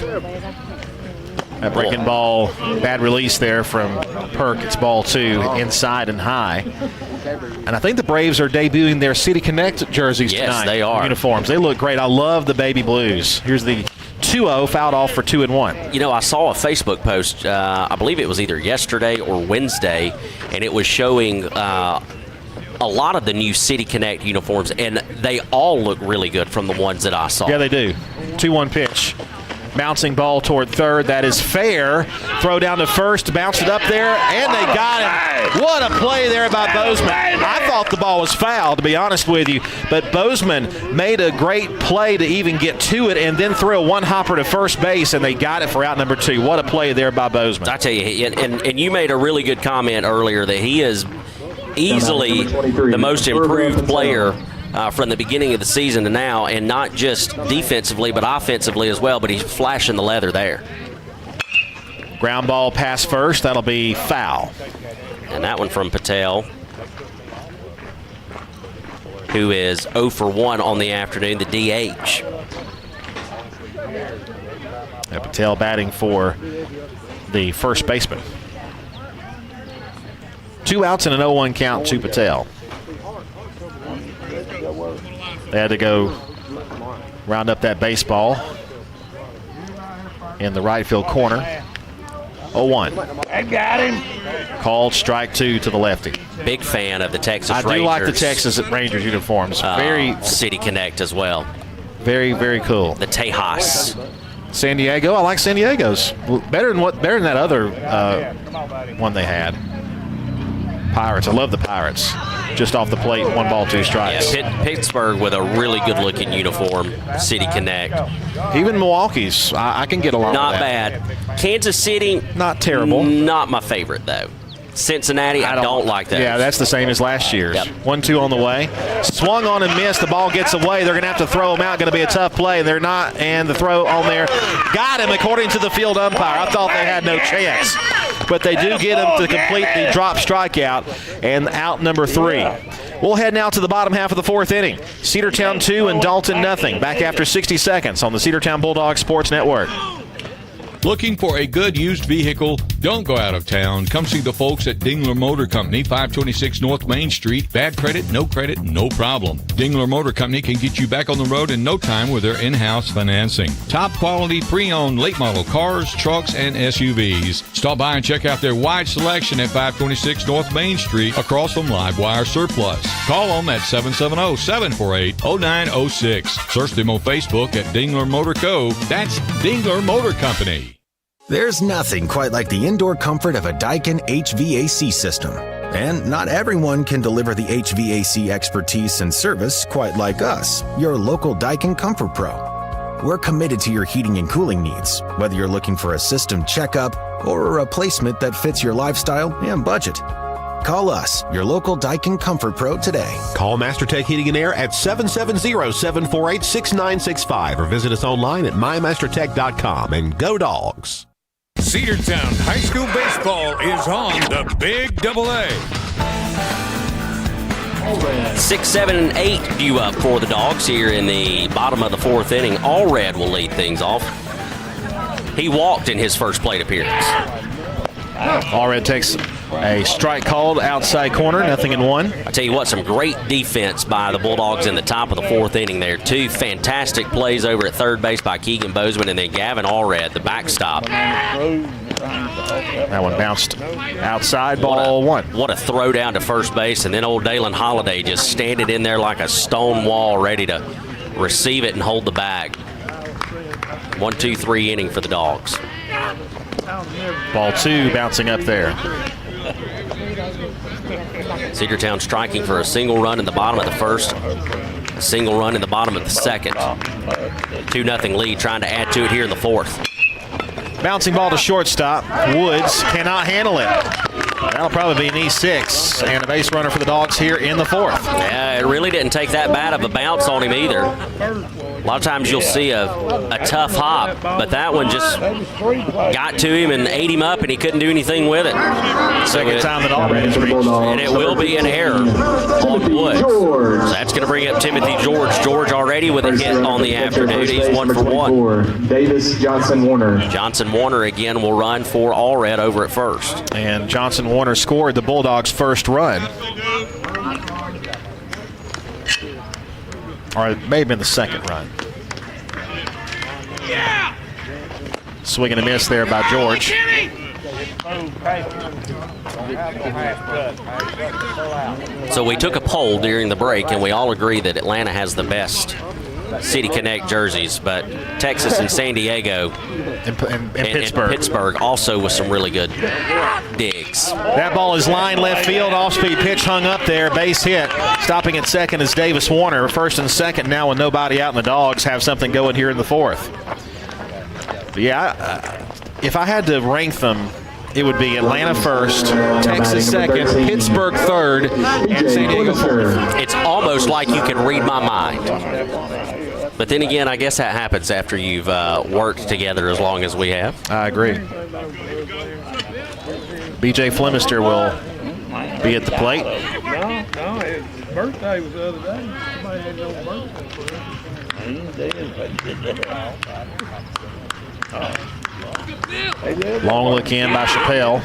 That breaking ball, bad release there from Perk. It's ball 2, inside and high. And I think the Braves are debuting their City Connect jerseys tonight. Yes, they are. Uniforms. They look great. I love the baby blues. Here's the 2-0, fouled off for 2-1. You know, I saw a Facebook post, I believe it was either yesterday or Wednesday, and it was showing a lot of the new City Connect uniforms, and they all look really good from the ones that I saw. Yeah, they do. 2-1 pitch. Bouncing ball toward third. That is fair. Throw down to first. Bounce it up there, and they got him. What a play there by Bozeman. I thought the ball was fouled, to be honest with you, but Bozeman made a great play to even get to it and then throw a one-hopper to first base, and they got it for out number 2. What a play there by Bozeman. I tell you, and you made a really good comment earlier that he is easily the most improved player from the beginning of the season to now, and not just defensively but offensively as well, but he's flashing the leather there. Ground ball past first. That'll be foul. And that one from Patel, who is 0 for 1 on the afternoon, the DH. Patel batting for the first baseman. 2 outs and an 0-1 count to Patel. They had to go round up that baseball in the right field corner. 0-1. I got him. Called strike 2 to the lefty. Big fan of the Texas Rangers. I do like the Texas Rangers uniforms. Very City Connect as well. Very, very cool. The Tejas. San Diego. I like San Diego's. Better than that other one they had. Pirates. I love the Pirates. Just off the plate, 1 ball, 2 strikes. Yeah, Pittsburgh with a really good-looking uniform, City Connect. Even Milwaukee's, I can get along with that. Not bad. Kansas City, not terrible. Not my favorite, though. Cincinnati, I don't like that. Yeah, that's the same as last year's. Yep. 1-2 on the way. Swung on and missed. The ball gets away. They're going to have to throw him out. Going to be a tough play. They're not. And the throw on there got him, according to the field umpire. I thought they had no chance. But they do get him to complete the drop strikeout and out number 3. We'll head now to the bottom half of the fourth inning. Cedartown 2 and Dalton nothing. Back after 60 seconds on the Cedartown Bulldogs Sports Network. Looking for a good used vehicle? Don't go out of town. Come see the folks at Dingler Motor Company, 526 North Main Street. Bad credit, no problem. Dingler Motor Company can get you back on the road in no time with their in-house financing. Top quality pre-owned late model cars, trucks, and SUVs. Stop by and check out their wide selection at 526 North Main Street across from Livewire Surplus. Call them at 770-748-0906. Search them on Facebook at Dingler Motor Co. That's Dingler Motor Company. There's nothing quite like the indoor comfort of a Daikin HVAC system. And not everyone can deliver the HVAC expertise and service quite like us, your local Daikin Comfort Pro. We're committed to your heating and cooling needs, whether you're looking for a system checkup or a replacement that fits your lifestyle and budget. Call us, your local Daikin Comfort Pro, today. Call MasterTech Heating and Air at 770-748-6965 or visit us online at mymastertech.com, and go Dogs. Cedartown High School baseball is on the Big AA. 6, 7, and 8 due up for the Dogs here in the bottom of the fourth inning. Allred will lead things off. He walked in his first plate appearance. Allred takes a strike called outside corner, 0-1. I tell you what, some great defense by the Bulldogs in the top of the fourth inning there. Two fantastic plays over at third base by Keegan Bozeman, and then Gavin Allred, the backstop. That one bounced outside, ball one. What a throw down to first base, and then old Dalen Holiday just standing in there like a stone wall, ready to receive it and hold the bag. 1-2-3 inning for the Dogs. Ball two bouncing up there. Cedartown striking for a single run in the bottom of the first, a single run in the bottom of the second. 2-0 lead, trying to add to it here in the fourth. Bouncing ball to shortstop. Woods cannot handle it. That'll probably be an E6 and a base runner for the Dogs here in the fourth. Yeah, it really didn't take that bad of a bounce on him either. A lot of times you'll see a tough hop, but that one just got to him and ate him up, and he couldn't do anything with it. Second time that Allred has reached. And it will be an error on Woods. So that's going to bring up Timothy George. George already with a hit on the afternoon. He's 1 for 1. Davis Johnson Warner. Johnson Warner again will run for Allred over at first. And Johnson Warner scored the Bulldogs' first run. Or it may have been the second run. Swing and a miss there by George. So we took a poll during the break, and we all agree that Atlanta has the best City Connect jerseys, but Texas and San Diego and Pittsburgh also with some really good digs. That ball is line left field, off-speed pitch hung up there, base hit. Stopping at second is Davis Warner. First and second now with nobody out, and the Dogs have something going here in the fourth. But yeah, if I had to rank them, it would be Atlanta first, Texas second, Pittsburgh third, and San Diego fourth. It's almost like you can read my mind. But then again, I guess that happens after you've worked together as long as we have. I agree. B.J. Flemister will be at the plate. No, his birthday was the other day. Somebody had no birthday. Long look in by Chappelle.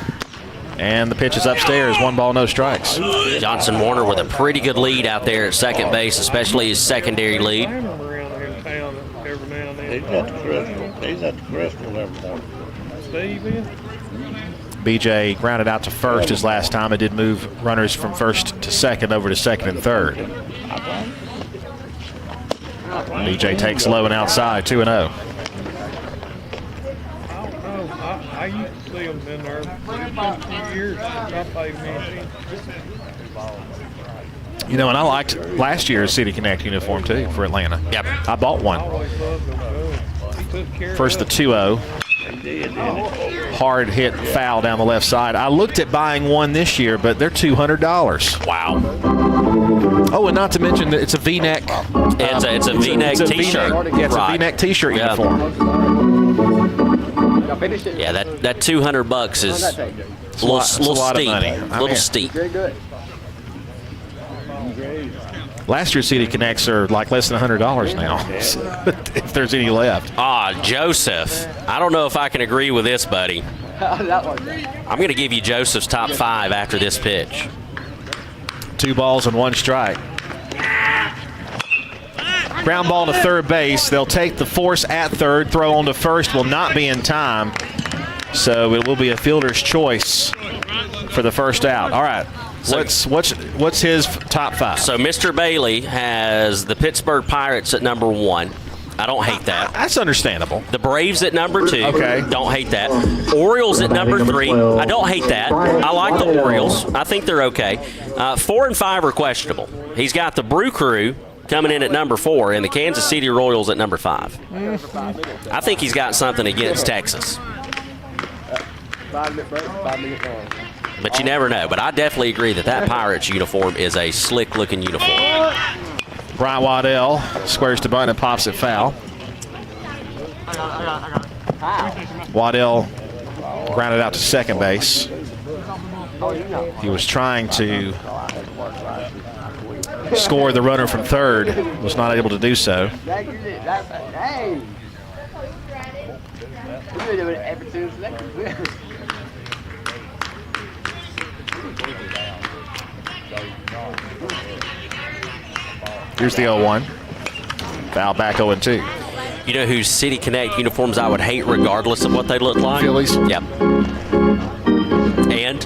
And the pitch is upstairs. 1 ball, no strikes. Johnson Warner with a pretty good lead out there at second base, especially his secondary lead. He's at the Crystal every morning. Steve is? BJ grounded out to first his last time. It did move runners from first to second over to second and third. BJ takes low and outside, 2-0. I used to see him in there. It's been a few years since I played him. You know, and I liked last year's City Connect uniform too for Atlanta. Yep. I bought one. First the 2-0. Hard hit foul down the left side. I looked at buying one this year, but they're $200. Wow. Oh, and not to mention that it's a V-neck. It's a V-neck T-shirt. Yeah, it's a V-neck T-shirt uniform. Yeah, that $200 is a little steep. A little steep. Last year's City Connects are like less than $100 now, if there's any left. Joseph. I don't know if I can agree with this, buddy. I'm going to give you Joseph's top 5 after this pitch. 2 balls and 1 strike. Ground ball to third base. They'll take the force at third. Throw on to first will not be in time. So it will be a fielder's choice for the first out. All right. So, what's his top 5? So Mr. Bailey has the Pittsburgh Pirates at number 1. I don't hate that. That's understandable. The Braves at number 2. Okay. Don't hate that. Orioles at number 3. I don't hate that. I like the Orioles. I think they're okay. 4 and 5 are questionable. He's got the Brew Crew coming in at number 4 and the Kansas City Royals at number 5. I think he's got something against Texas. But you never know. But I definitely agree that Pirates uniform is a slick-looking uniform. Bryant Waddell squares to bunt and pops it foul. Waddell grounded out to second base. He was trying to score the runner from third, was not able to do so. Here's the 0-1. Foul back 0-2. You know whose City Connect uniforms I would hate regardless of what they look like? Phillies? Yep. And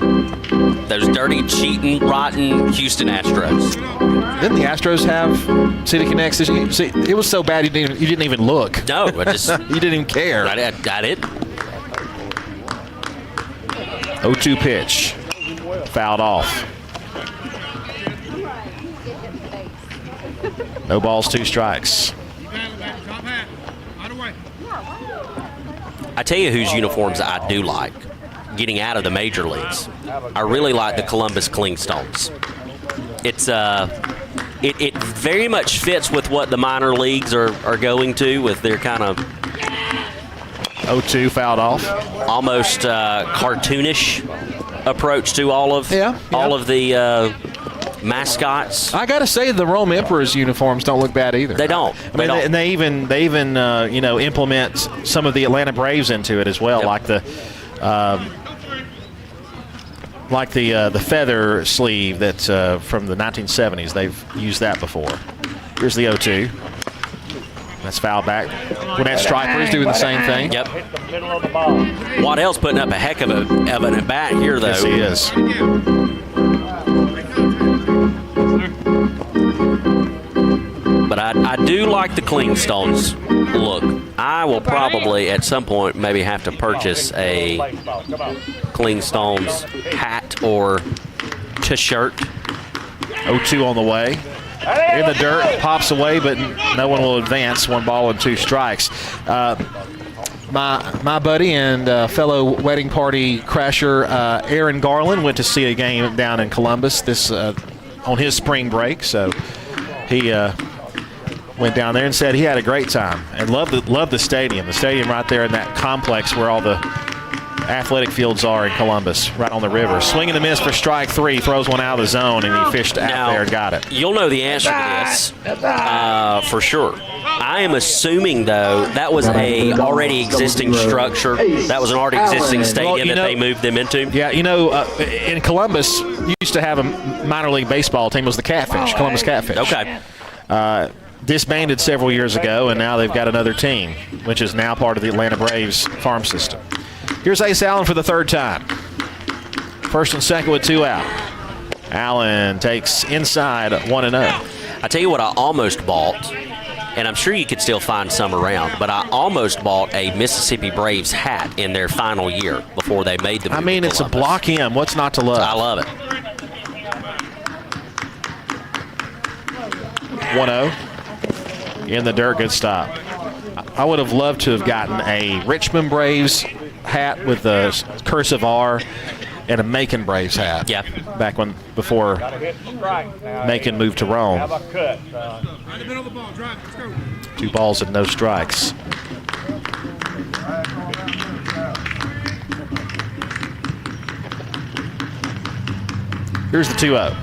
those dirty, cheating, rotten Houston Astros. Didn't the Astros have City Connects? See, it was so bad you didn't even look. No, I just you didn't even care. I did. 0-2 pitch. Fouled off. No balls, 2 strikes. I tell you whose uniforms I do like, getting out of the major leagues. I really like the Columbus Clingstones. It's it very much fits with what the minor leagues are going to with their kind of 0-2 fouled off. Almost cartoonish approach to all of the mascots. I got to say, the Rome Emperor's uniforms don't look bad either. They don't. And they even implement some of the Atlanta Braves into it as well, Yep. like the feather sleeve that's from the 1970s. They've used that before. Here's the 0-2. That's foul back. Gwinnett Striper's doing the same thing. Yep. Waddell's putting up a heck of an at bat here, though. Yes, he is. But I do like the Clingstones look. I will probably at some point maybe have to purchase a Clingstones hat or t-shirt. 0-2 on the way. In the dirt, pops away, but no one will advance. 1 ball and 2 strikes. My buddy and fellow wedding party crasher Aaron Garland went to see a game down in Columbus this on his spring break, so he went down there and said he had a great time and loved the stadium. The stadium right there in that complex where all the athletic fields are in Columbus, right on the river. Swing and a miss for strike 3, throws one out of the zone, and he fished out there and got it. You'll know the answer to this for sure. I am assuming, though, that was a already existing structure. That was an already existing stadium that they moved them into. Yeah, in Columbus, you used to have a minor league baseball team. It was the Catfish, Columbus Catfish. Okay. Disbanded several years ago, and now they've got another team, which is now part of the Atlanta Braves farm system. Here's Ace Allen for the 3rd time. First and second with 2 out. Allen takes inside 1-0. I tell you what I almost bought, and I'm sure you could still find some around, but I almost bought a Mississippi Braves hat in their final year before they made the move. I mean, it's a block M. What's not to love? I love it. 1-0. In the dirt, good stop. I would have loved to have gotten a Richmond Braves hat with the cursive R and a Macon Braves hat. Yeah. Back before Macon moved to Rome. 2 balls and no strikes. Here's the 2-0.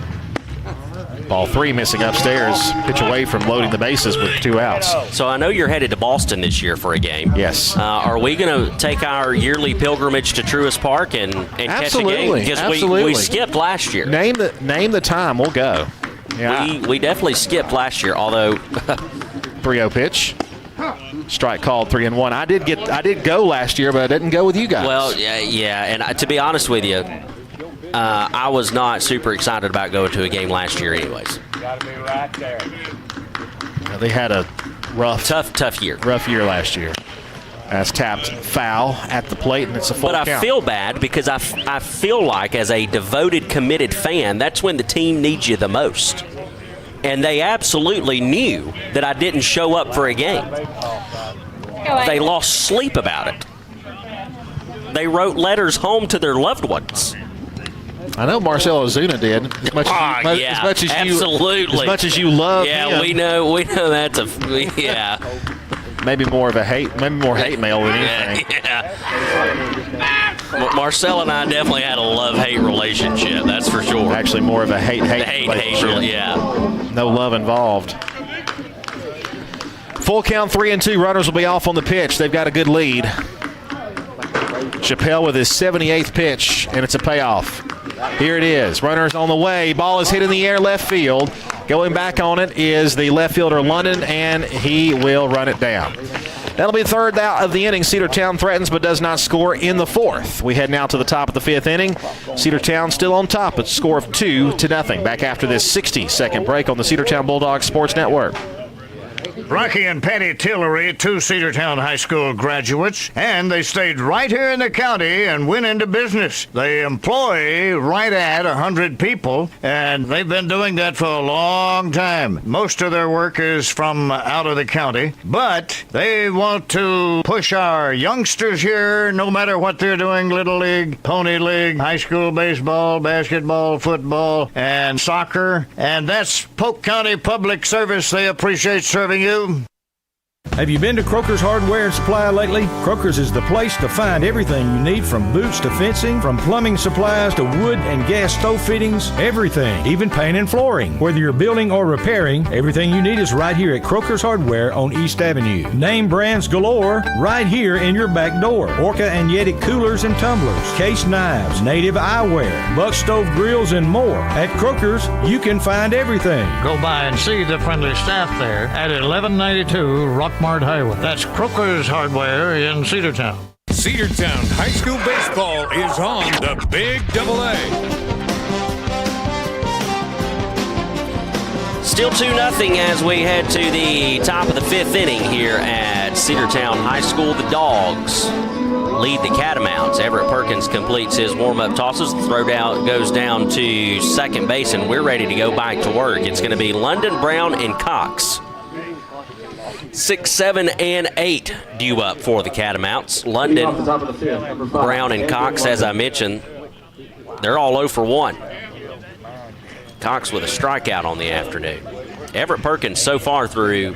Ball 3 missing upstairs. Pitch away from loading the bases with 2 outs. So I know you're headed to Boston this year for a game. Yes. Are we going to take our yearly pilgrimage to Truist Park and catch a game? Because we skipped last year. Name the time. We'll go. Yeah. We definitely skipped last year, although 3-0 pitch. Strike called, 3-1. I did go last year, but I didn't go with you guys. Well, yeah. And to be honest with you, I was not super excited about going to a game last year anyways. Got to be right there. They had a tough year. Rough year last year. That's tapped foul at the plate, and it's a full count. But I feel bad because I feel like as a devoted, committed fan, that's when the team needs you the most. And they absolutely knew that I didn't show up for a game. They lost sleep about it. They wrote letters home to their loved ones. I know Marcelo Ozuna did. As much as you love him. We know that's maybe more hate mail than anything. Marcel and I definitely had a love-hate relationship, that's for sure. Actually more of a hate relationship. Yeah. No love involved. Full count, 3-2. Runners will be off on the pitch. They've got a good lead. Chappelle with his 78th pitch, and it's a payoff. Here it is. Runners on the way. Ball is hit in the air left field. Going back on it is the left fielder London, and he will run it down. That'll be the third out of the inning. Cedartown threatens but does not score in the fourth. We head now to the top of the fifth inning. Cedartown still on top with a score of 2-0. Back after this 60-second break on the Cedartown Bulldogs Sports Network. Rocky and Patty Tillery, 2 Cedartown High School graduates, and they stayed right here in the county and went into business. They employ right at 100 people, and they've been doing that for a long time. Most of their work is from out of the county, but they want to push our youngsters here, no matter what they're doing, Little League, Pony League, high school baseball, basketball, football, and soccer, and that's Polk County Public Service. They appreciate serving you. Have you been to Croker's Hardware and Supply lately? Croker's is the place to find everything you need, from boots to fencing, from plumbing supplies to wood and gas stove fittings, everything, even paint and flooring. Whether you're building or repairing, everything you need is right here at Croker's Hardware on East Avenue. Name brands galore right here in your back door. Orca and Yeti coolers and tumblers, case knives, native eyewear, buck stove grills, and more. At Croker's, you can find everything. Go by and see the friendly staff there at 1192 Rockmart Highway. That's Croker's Hardware in Cedartown. Cedartown High School Baseball is on the Big AA. Still 2-0 as we head to the top of the fifth inning here at Cedartown High School. The Dogs lead the Catamounts. Everett Perkins completes his warm-up tosses. The throw down goes down to second base, and we're ready to go back to work. It's going to be London, Brown, and Cox. 6, 7, and 8 due up for the Catamounts. London, Brown, and Cox, as I mentioned, they're all 0 for 1. Cox with a strikeout on the afternoon. Everett Perkins so far through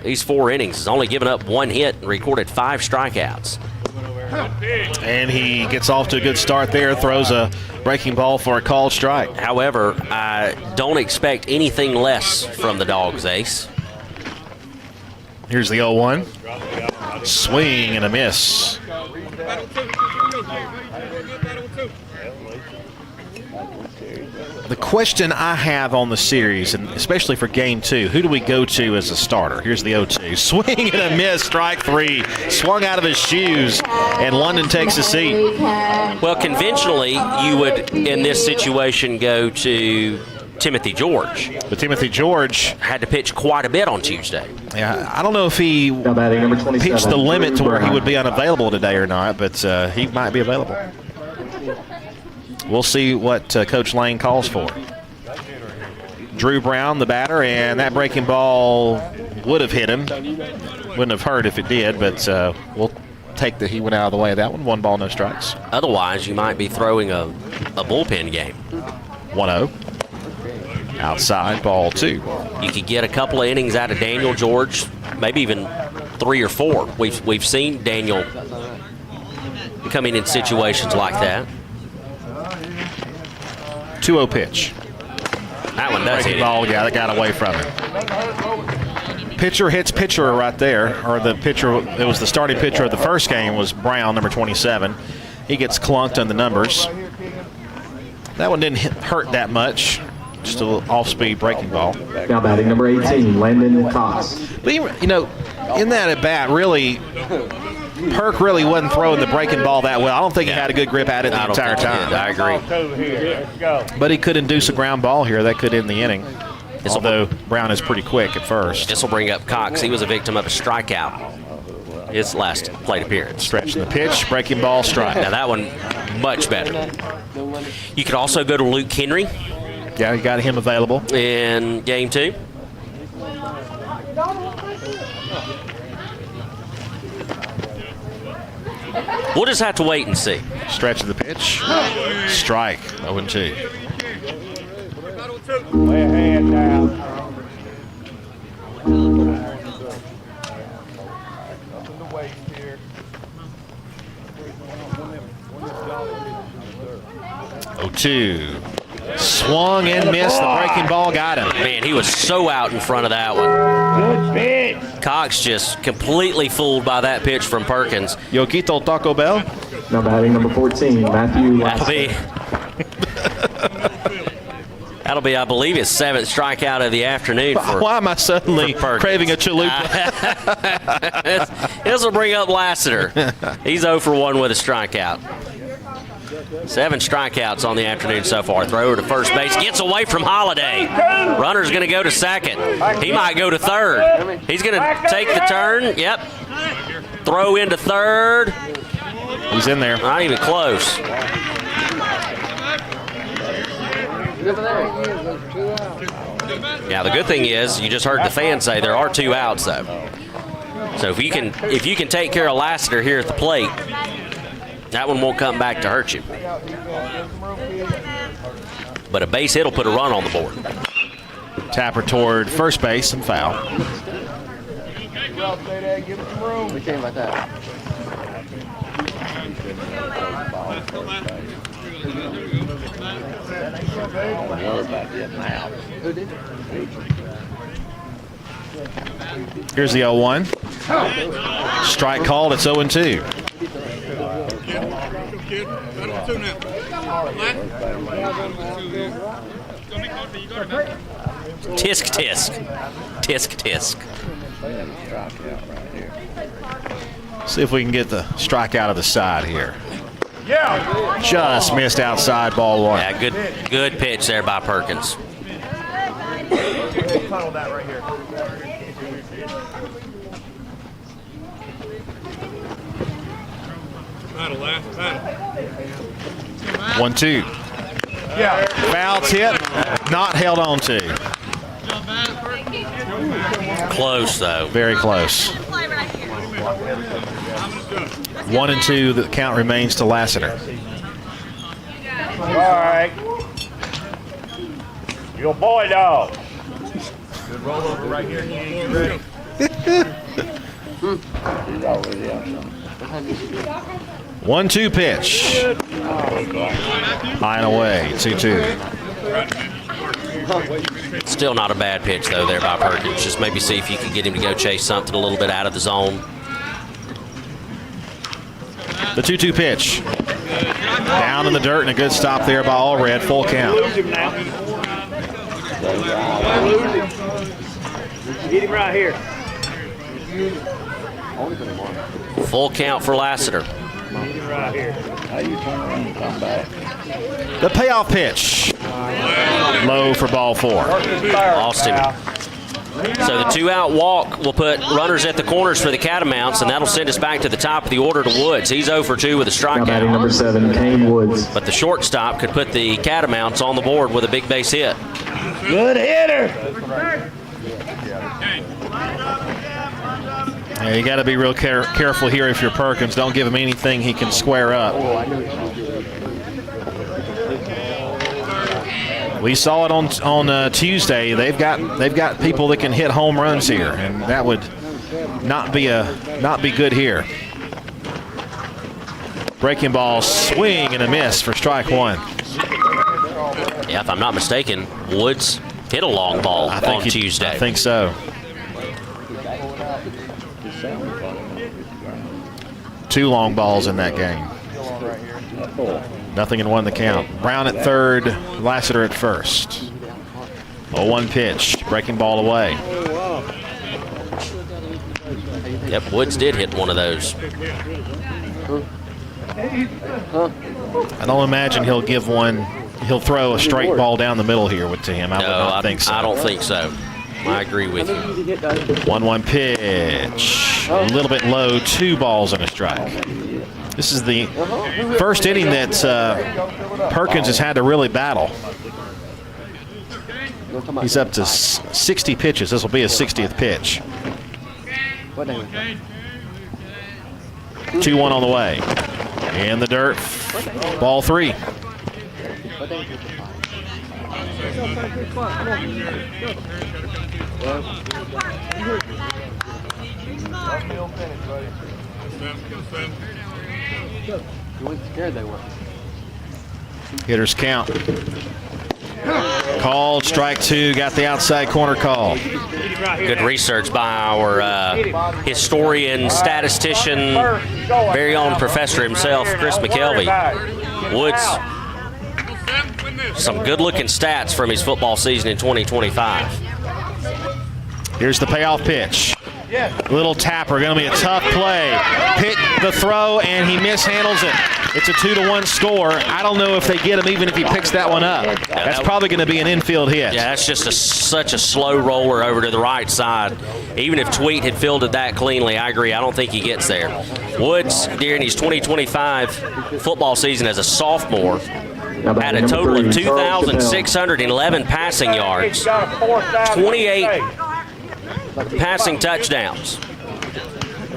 these 4 innings has only given up 1 hit and recorded 5 strikeouts. And he gets off to a good start there, throws a breaking ball for a called strike. However, I don't expect anything less from the Dogs, Ace. Here's the 0-1. Swing and a miss. The question I have on the series, and especially for Game 2, who do we go to as a starter? Here's the 0-2. Swing and a miss, strike 3. Swung out of his shoes, and London takes a seat. Well, conventionally, you would, in this situation, go to Timothy George. But Timothy George had to pitch quite a bit on Tuesday. Yeah, I don't know if he pitched the limit to where he would be unavailable today or not, but he might be available. We'll see what Coach Lane calls for. Drew Brown, the batter, and that breaking ball would have hit him. Wouldn't have hurt if it did, but we'll take that he went out of the way of that one. 1 ball, no strikes. Otherwise, you might be throwing a bullpen game. 1-0. Outside, ball 2. You could get a couple of innings out of Daniel George, maybe even 3 or 4. We've seen Daniel coming in situations like that. 2-0 pitch. That one does hit it. Ball, yeah, that got away from him. Pitcher hits pitcher right there, or the pitcher, it was the starting pitcher of the first game was Brown, number 27. He gets clunked on the numbers. That one didn't hurt that much. Just a little off-speed breaking ball. Now batting number 18, Landon Cox. But, you know, in that at-bat, really, Perk really wasn't throwing the breaking ball that well. I don't think he had a good grip at it the entire time. I agree. But he could induce a ground ball here. That could end the inning. Although Brown is pretty quick at first. This will bring up Cox. He was a victim of a strikeout his last plate appearance. Stretching the pitch, breaking ball, strike. Now that one, much better. You could also go to Luke Henry. Yeah, you got him available. In game 2. We'll just have to wait and see. Stretch of the pitch. Strike. 0-2. Way ahead now. Two. Swung and missed. The breaking ball got him. Man, he was so out in front of that one. Good pitch. Cox just completely fooled by that pitch from Perkins. Yoquito Taco Bell. Now batting number 14, Matthew Lassiter. That'll be, I believe, his 7th strikeout of the afternoon. Why am I suddenly craving a chalupa? This will bring up Lassiter. He's 0 for 1 with a strikeout. 7 strikeouts on the afternoon so far. Throw to first base. Gets away from Holiday. Runner's going to go to second. He might go to third. He's going to take the turn. Yep. Throw into third. He's in there. Not even close. Yeah, the good thing is you just heard the fan say there are 2 outs though. So if you can take care of Lassiter here at the plate, that one won't come back to hurt you. But a base hit will put a run on the board. Tapper toward first base and foul. Here's the 0-1. Strike called. It's 0-2. Tisk, tisk. Tisk, tisk. See if we can get the strike out of the side here. Yeah. Just missed outside, ball 1. Yeah, good pitch there by Perkins. Tunnel that right here. 1-2. Yeah. Foul tip, not held on to. Close though. Very close. 1-2. The count remains to Lassiter. All right. Your boy dog. Good rollover right here. He ain't ready. He's already out. 1-2 pitch. High and away. 2-2. Still not a bad pitch though there by Perkins. Just maybe see if you can get him to go chase something a little bit out of the zone. The 2-2 pitch. Down in the dirt and a good stop there by Allred. Full count. Lose him now. Lose him. Get him right here. Full count for Lassiter. Get him right here. How you turn around and come back? The payoff pitch. Low for ball 4. Lost him. So the 2-out walk will put runners at the corners for the Catamounts, and that'll send us back to the top of the order to Woods. He's 0 for 2 with a strikeout. Batting number 7, Kane Woods. But the shortstop could put the Catamounts on the board with a big base hit. Good hitter. Yeah, you got to be real careful here if you're Perkins. Don't give him anything he can square up. We saw it on Tuesday. They've got people that can hit home runs here, and that would not be good here. Breaking ball, swing and a miss for strike 1. Yeah, if I'm not mistaken, Woods hit a long ball on Tuesday. I think so. 2 long balls in that game. Nothing in 1 the count. Brown at third, Lassiter at first. 0-1 pitch, breaking ball away. Yep, Woods did hit one of those. I don't imagine he'll give one. He'll throw a straight ball down the middle here to him. I would not think so. I don't think so. I agree with you. 1-1 pitch. A little bit low, 2 balls and a strike. This is the first inning that Perkins has had to really battle. He's up to 60 pitches. This will be his 60th pitch. 2-1 on the way. In the dirt. Ball 3. Hitters count. Called, strike 2, got the outside corner call. Good research by our historian, statistician, very own professor himself, Chris McKelvey. Woods, some good-looking stats from his football season in 2025. Here's the payoff pitch. Little tapper, going to be a tough play. Hit the throw, and he mishandles it. It's a 2-1 score. I don't know if they get him even if he picks that one up. That's probably going to be an infield hit. Yeah, that's just such a slow roller over to the right side. Even if Tweet had fielded that cleanly, I agree. I don't think he gets there. Woods, during his 2025 football season as a sophomore, had a total of 2,611 passing yards, 28 passing touchdowns.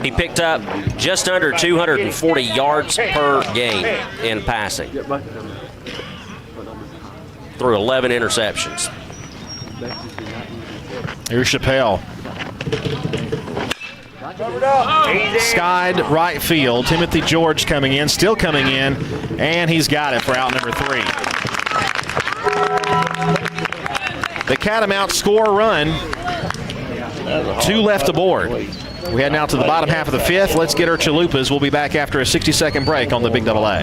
He picked up just under 240 yards per game in passing. Through 11 interceptions. Here's Chappelle. Skied right field. Timothy George coming in, still coming in, and he's got it for out number 3. The Catamounts score a run. 2 left aboard. We head now to the bottom half of the 5th. Let's get our chalupas. We'll be back after a 60-second break on the Big Double A.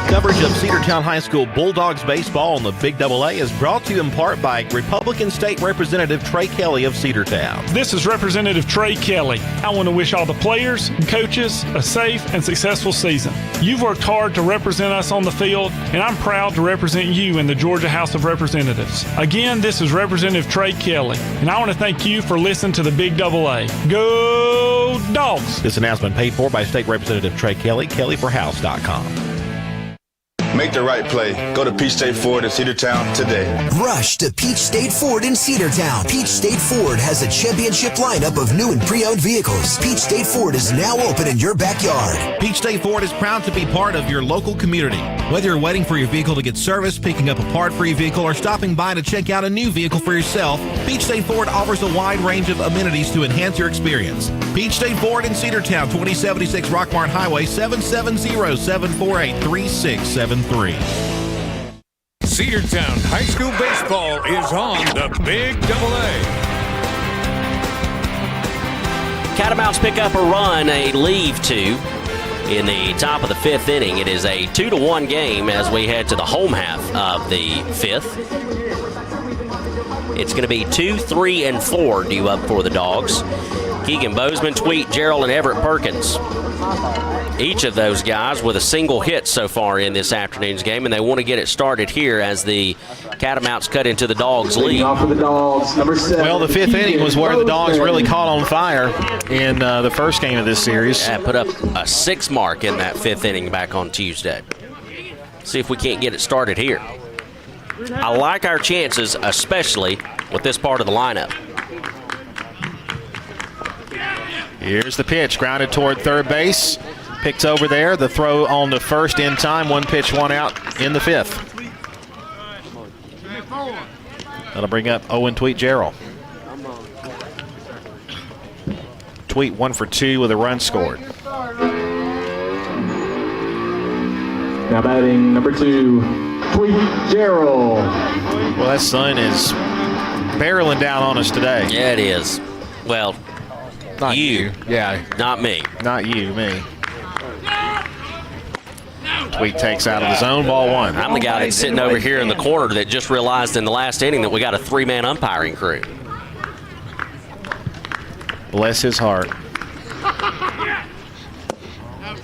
Coverage of Cedartown High School Bulldogs baseball on the Big Double A is brought to you in part by Republican State Representative Trey Kelly of Cedartown. This is Representative Trey Kelly. I want to wish all the players and coaches a safe and successful season. You've worked hard to represent us on the field, and I'm proud to represent you in the Georgia House of Representatives. Again, this is Representative Trey Kelly, and I want to thank you for listening to the Big Double A. Go Dogs! This announcement paid for by State Representative Trey Kelly, kellyforhouse.com. Make the right play. Go to Peach State Ford in Cedartown today. Rush to Peach State Ford in Cedartown. Peach State Ford has a championship lineup of new and pre-owned vehicles. Peach State Ford is now open in your backyard. Peach State Ford is proud to be part of your local community. Whether you're waiting for your vehicle to get serviced, picking up a part for your vehicle, or stopping by to check out a new vehicle for yourself, Peach State Ford offers a wide range of amenities to enhance your experience. Peach State Ford in Cedartown, 2076 Rockmart Highway, 770-748-3673. Cedartown High School baseball is on the Big Double A. Catamounts pick up a run, a leave 2 in the top of the 5th inning. It is a 2-1 game as we head to the home half of the 5th. It's going to be 2, 3, and 4 due up for the Dogs. Keegan Bozeman, Tweet, Gerald, and Everett Perkins. Each of those guys with a single hit so far in this afternoon's game, and they want to get it started here as the Catamounts cut into the Dogs' lead. Well, the 5th inning was where the Dogs really caught on fire in the first game of this series. Yeah, put up a 6 mark in that 5th inning back on Tuesday. See if we can't get it started here. I like our chances, especially with this part of the lineup. Here's the pitch, grounded toward third base. Picked over there. The throw on the first in time. 1 pitch, 1 out in the 5th. That'll bring up Owen Tweet Gerald. Tweet 1 for 2 with a run scored. Now batting number 2, Gerald. Well, that sun is barreling down on us today. Yeah, it is. Well, not you. Yeah. Not me. Not you, me. Tweet takes out of the zone, ball one. I'm the guy that's sitting over here in the corner that just realized in the last inning that we got a 3-man umpiring crew. Bless his heart.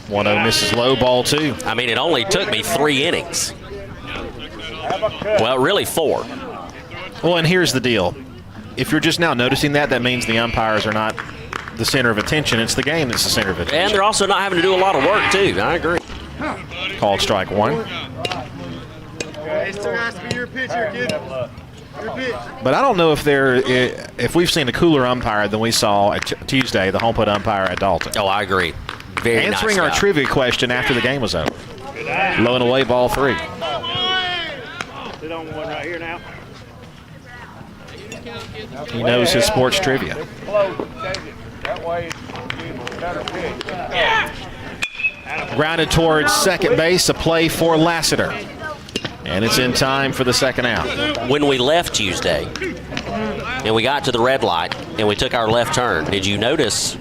1-0 misses low, ball two. I mean, it only took me 3 innings. Well, really 4. Well, and here's the deal. If you're just now noticing that, that means the umpires are not the center of attention. It's the game that's the center of attention. And they're also not having to do a lot of work, too. I agree. Called strike one. It still has to be your pitch here, kid. Your pitch. But I don't know if we've seen a cooler umpire than we saw Tuesday, the home plate umpire at Dalton. Oh, I agree. Very Answering nice our guy. trivia question after the game was over. Low and away, ball 3. Sit on one right here now. He knows his sports trivia. That way it's better pitch. Grounded towards second base, a play for Lassiter. And it's in time for the second out. When we left Tuesday and we got to the red light and we took our left turn, did you notice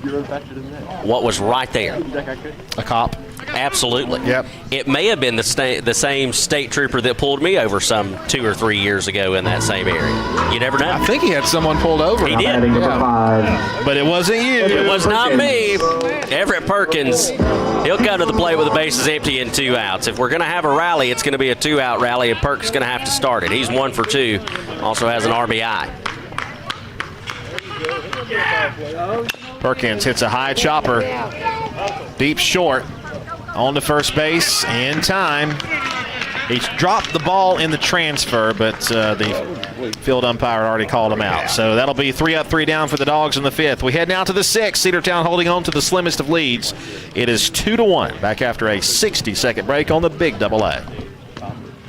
what was right there? A cop. Absolutely. Yep. It may have been the same state trooper that pulled me over some 2 or 3 years ago in that same area. You never know. I think he had someone pulled over. He did. Yeah. But it wasn't you. It was not me. Everett Perkins, he'll come to the plate with the bases empty and 2 outs. If we're going to have a rally, it's going to be a 2-out rally, and Perkins is going to have to start it. He's 1 for 2. Also has an RBI. Perkins hits a high chopper. Deep short. On to first base in time. He dropped the ball in the transfer, but the field umpire already called him out. So that'll be 3 up, 3 down for the Dogs in the 5th. We head now to the 6th. Cedartown holding on to the slimmest of leads. It is 2-1. Back after a 60-second break on the Big Double A.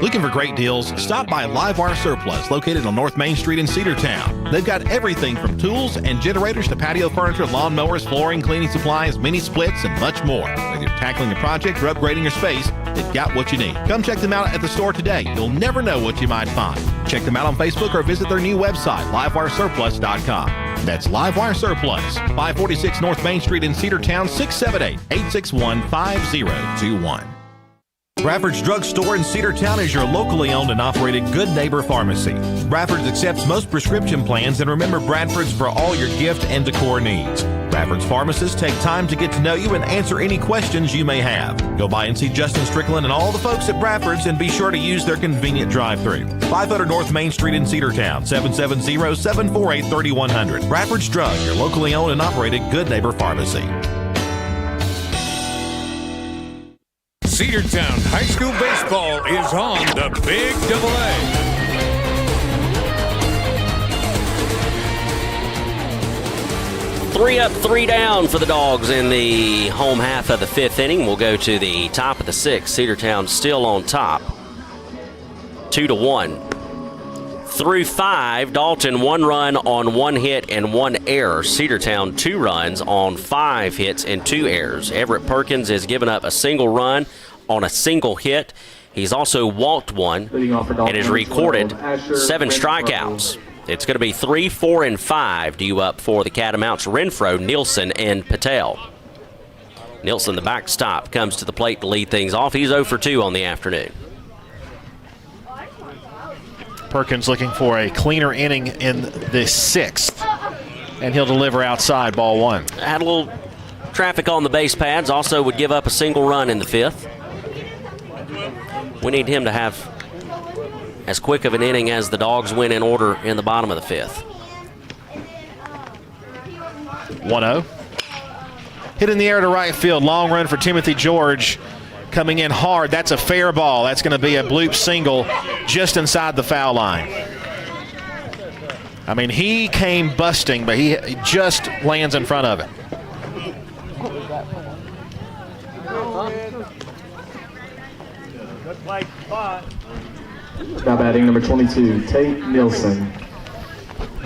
Looking for great deals? Stop by Livewire Surplus, located on North Main Street in Cedartown. They've got everything from tools and generators to patio furniture, lawn mowers, flooring, cleaning supplies, mini splits, and much more. Whether you're tackling a project or upgrading your space, they've got what you need. Come check them out at the store today. You'll never know what you might find. Check them out on Facebook or visit their new website, livewiresurplus.com. That's Livewire Surplus, 546 North Main Street in Cedartown, 678-861-5021. Bradford's Drug Store in Cedartown is your locally owned and operated Good Neighbor Pharmacy. Bradford's accepts most prescription plans, and remember Bradford's for all your gift and decor needs. Bradford's pharmacists take time to get to know you and answer any questions you may have. Go by and see Justin Strickland and all the folks at Bradford's, and be sure to use their convenient drive-thru. 500 North Main Street in Cedartown, 770-748-3100. Bradford's Drug, your locally owned and operated Good Neighbor Pharmacy. Cedartown High School baseball is on the Big Double A. Three up, 3 down for the Dogs in the home half of the 5th inning. We'll go to the top of the 6th. Cedartown still on top. 2-1. Through 5, Dalton 1 run on 1 hit and 1 error. Cedartown 2 runs on 5 hits and 2 errors. Everett Perkins has given up a single run on a single hit. He's also walked 1 and has recorded 7 strikeouts. It's going to be 3, 4, and 5 due up for the Catamounts. Renfro, Nielsen, and Patel. Nielsen, the backstop, comes to the plate to lead things off. He's 0 for 2 on the afternoon. Perkins looking for a cleaner inning in the 6th, and he'll deliver outside, ball 1. Had a little traffic on the base pads. Also would give up a single run in the 5th. We need him to have as quick of an inning as the Dogs win in order in the bottom of the 5th. 1-0. Hit in the air to right field. Long run for Timothy George. Coming in hard. That's a fair ball. That's going to be a bloop single just inside the foul line. I mean, he came busting, but he just lands in front of it. Now batting number 22, Tate Nielsen.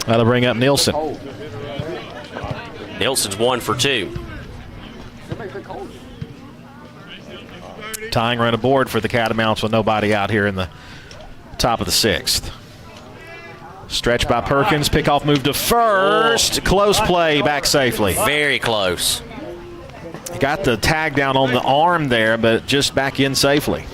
That'll bring up Nielsen. Nielsen's 1 for 2. Tying run aboard for the Catamounts with nobody out here in the Top of the 6th. Stretch by Perkins, pickoff move to first. Close play, back safely. Very close. Got the tag down on the arm there, but just back in safely.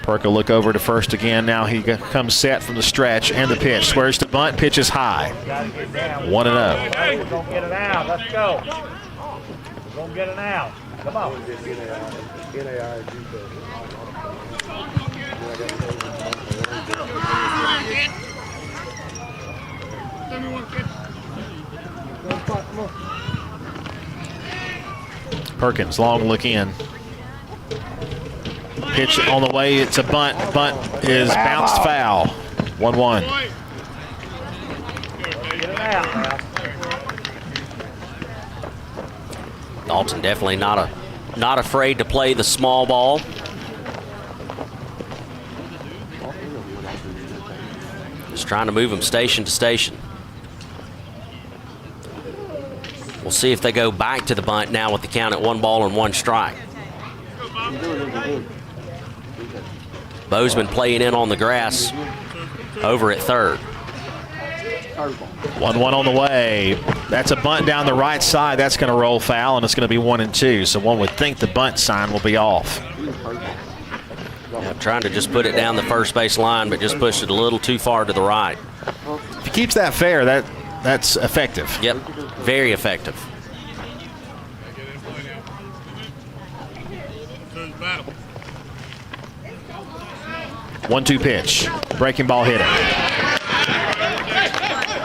Perk will look over to first again. Now he comes set from the stretch and the pitch. Squares to bunt, pitches high. 1-0. We're going to get it out. Let's go. We're going to get it out. Come on. Perkins, long look in. Pitch on the way, it's a bunt. Bunt is bounced foul. 1-1. Get it out now. Dalton definitely not afraid to play the small ball. Just trying to move him station to station. We'll see if they go back to the bunt now with the count at 1 ball and 1 strike. Bozeman playing in on the grass over at third. 1-1 on the way. That's a bunt down the right side. That's going to roll foul, and it's going to be 1-2. So one would think the bunt sign will be off. Yeah, trying to just put it down the first base line, but just pushed it a little too far to the right. If he keeps that fair, that's effective. Yep, very effective. One-two pitch. Breaking ball hit it.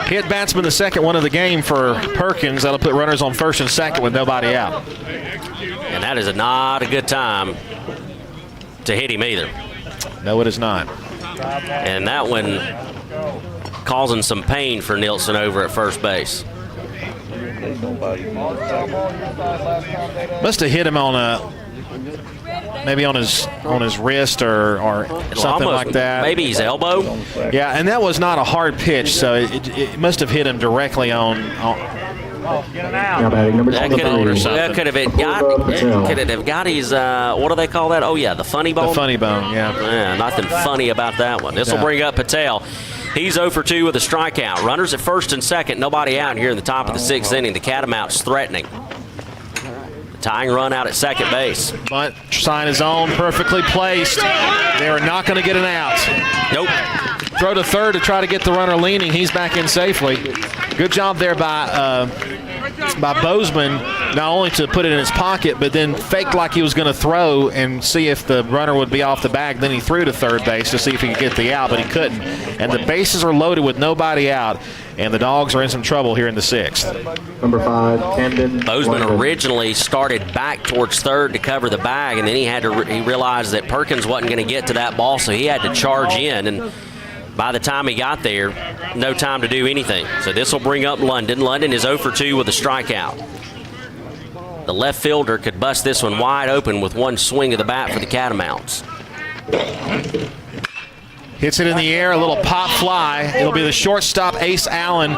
Hit batsman, the second one of the game for Perkins. That'll put runners on first and second with nobody out. And that is not a good time to hit him either. No, it is not. And that one causing some pain for Nilsson over at first base. Must have hit him on maybe on his wrist or something like that. Maybe his elbow. Yeah, and that was not a hard pitch, so it must have hit him directly on that could have got his what do they call that? Oh yeah, the funny bone. The funny bone, yeah. Nothing funny about that one. This will bring up Patel. He's 0 for 2 with a strikeout. Runners at first and second, nobody out here in the top of the 6th inning. The Catamounts threatening. Tying run out at second base. Bunt sign is on, perfectly placed. They are not going to get an out. Nope. Throw to third to try to get the runner leaning. He's back in safely. Good job there by Bozeman, not only to put it in his pocket, but then faked like he was going to throw and see if the runner would be off the bag. Then he threw to third base to see if he could get the out, but he couldn't. And the bases are loaded with nobody out, and the Dogs are in some trouble here in the 6th. Number 5, Camden. Bozeman originally started back towards third to cover the bag, and then he realized that Perkins wasn't going to get to that ball, so he had to charge in. And by the time he got there, no time to do anything. So this will bring up London. London is 0 for 2 with a strikeout. The left fielder could bust this one wide open with one swing of the bat for the Catamounts. Hits it in the air, a little pop fly. It'll be the shortstop, Ace Allen.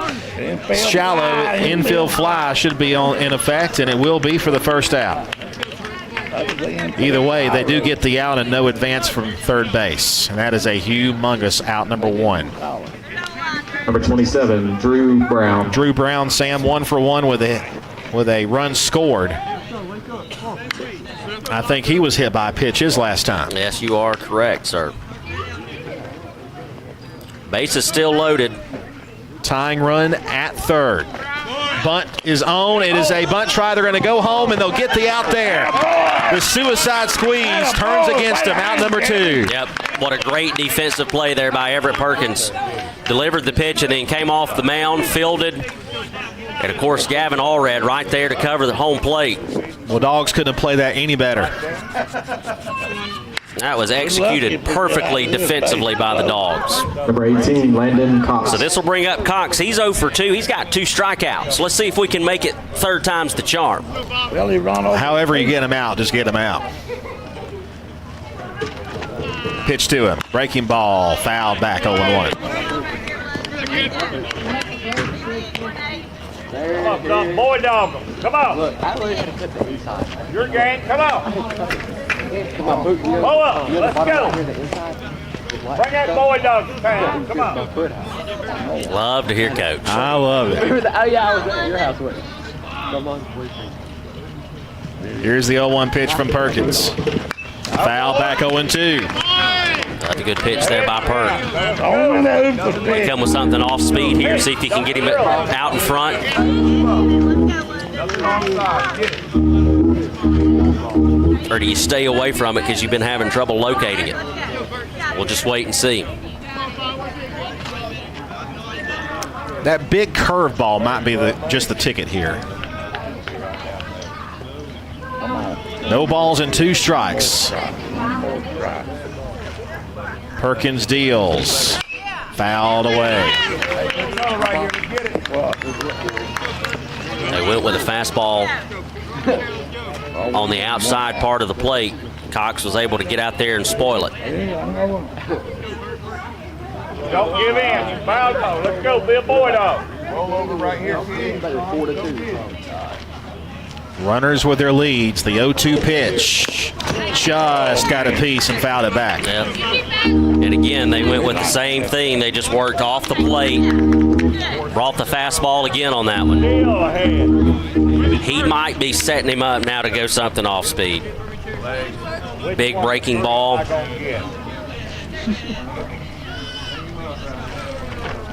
Shallow infield fly should be in effect, and it will be for the first out. Either way, they do get the out and no advance from third base. And that is a humongous out, number 1. Number 27, Drew Brown. Drew Brown, Sam, 1 for 1 with a run scored. I think he was hit by a pitch his last time. Yes, you are correct, sir. Base is still loaded. Tying run at third. Bunt is on. It is a bunt try. They're going to go home, and they'll get the out there. The suicide squeeze turns against him. Out number 2. Yep. What a great defensive play there by Everett Perkins. Delivered the pitch and then came off the mound, fielded. And, of course, Gavin Allred right there to cover the home plate. Well, Dogs couldn't have played that any better. That was executed perfectly defensively by the Dogs. Number 18, Landon Cox. So this will bring up Cox. He's 0 for 2. He's got 2 strikeouts. Let's see if we can make it third time's the charm. However you get him out, just get him out. Pitch to him. Breaking ball. Foul back 0-1. Come on, boy dog. Come on. Your game. Come on. Pull up. Let's go. Bring that boy dog to town. Come on. Love to hear Coach. I love it. Oh, yeah, I was at your house with you. Come on, please. Here's the 0-1 pitch from Perkins. Foul back 0-2. That's a good pitch there by Perk. Come with something off speed here. See if you can get him out in front. Or do you stay away from it because you've been having trouble locating it? We'll just wait and see. That big curveball might be just the ticket here. No balls and 2 strikes. Perkins deals. Fouled away. They went with a fastball on the outside part of the plate. Cox was able to get out there and spoil it. Don't give in. You foul dog. Let's go, be a boy dog. Roll over right here. Runners with their leads. The 0-2 pitch. Just got a piece and fouled it back. Yep. And again, they went with the same thing. They just worked off the plate. Brought the fastball again on that one. He might be setting him up now to go something off speed. Big breaking ball.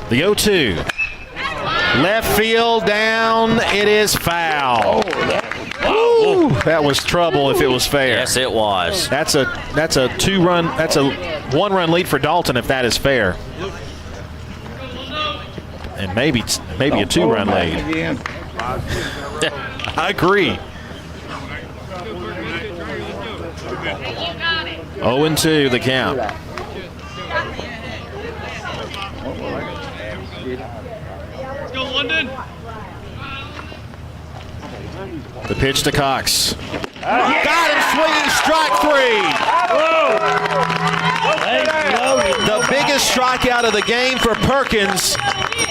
The 0-2. Left field down. It is foul. Woo, that was trouble if it was fair. Yes, it was. That's a 2-run. That's a 1-run lead for Dalton if that is fair. And maybe a 2-run lead. I agree. 0-2 the count. Let's go, London. The pitch to Cox. Got him swinging, strike 3. The biggest strikeout of the game for Perkins.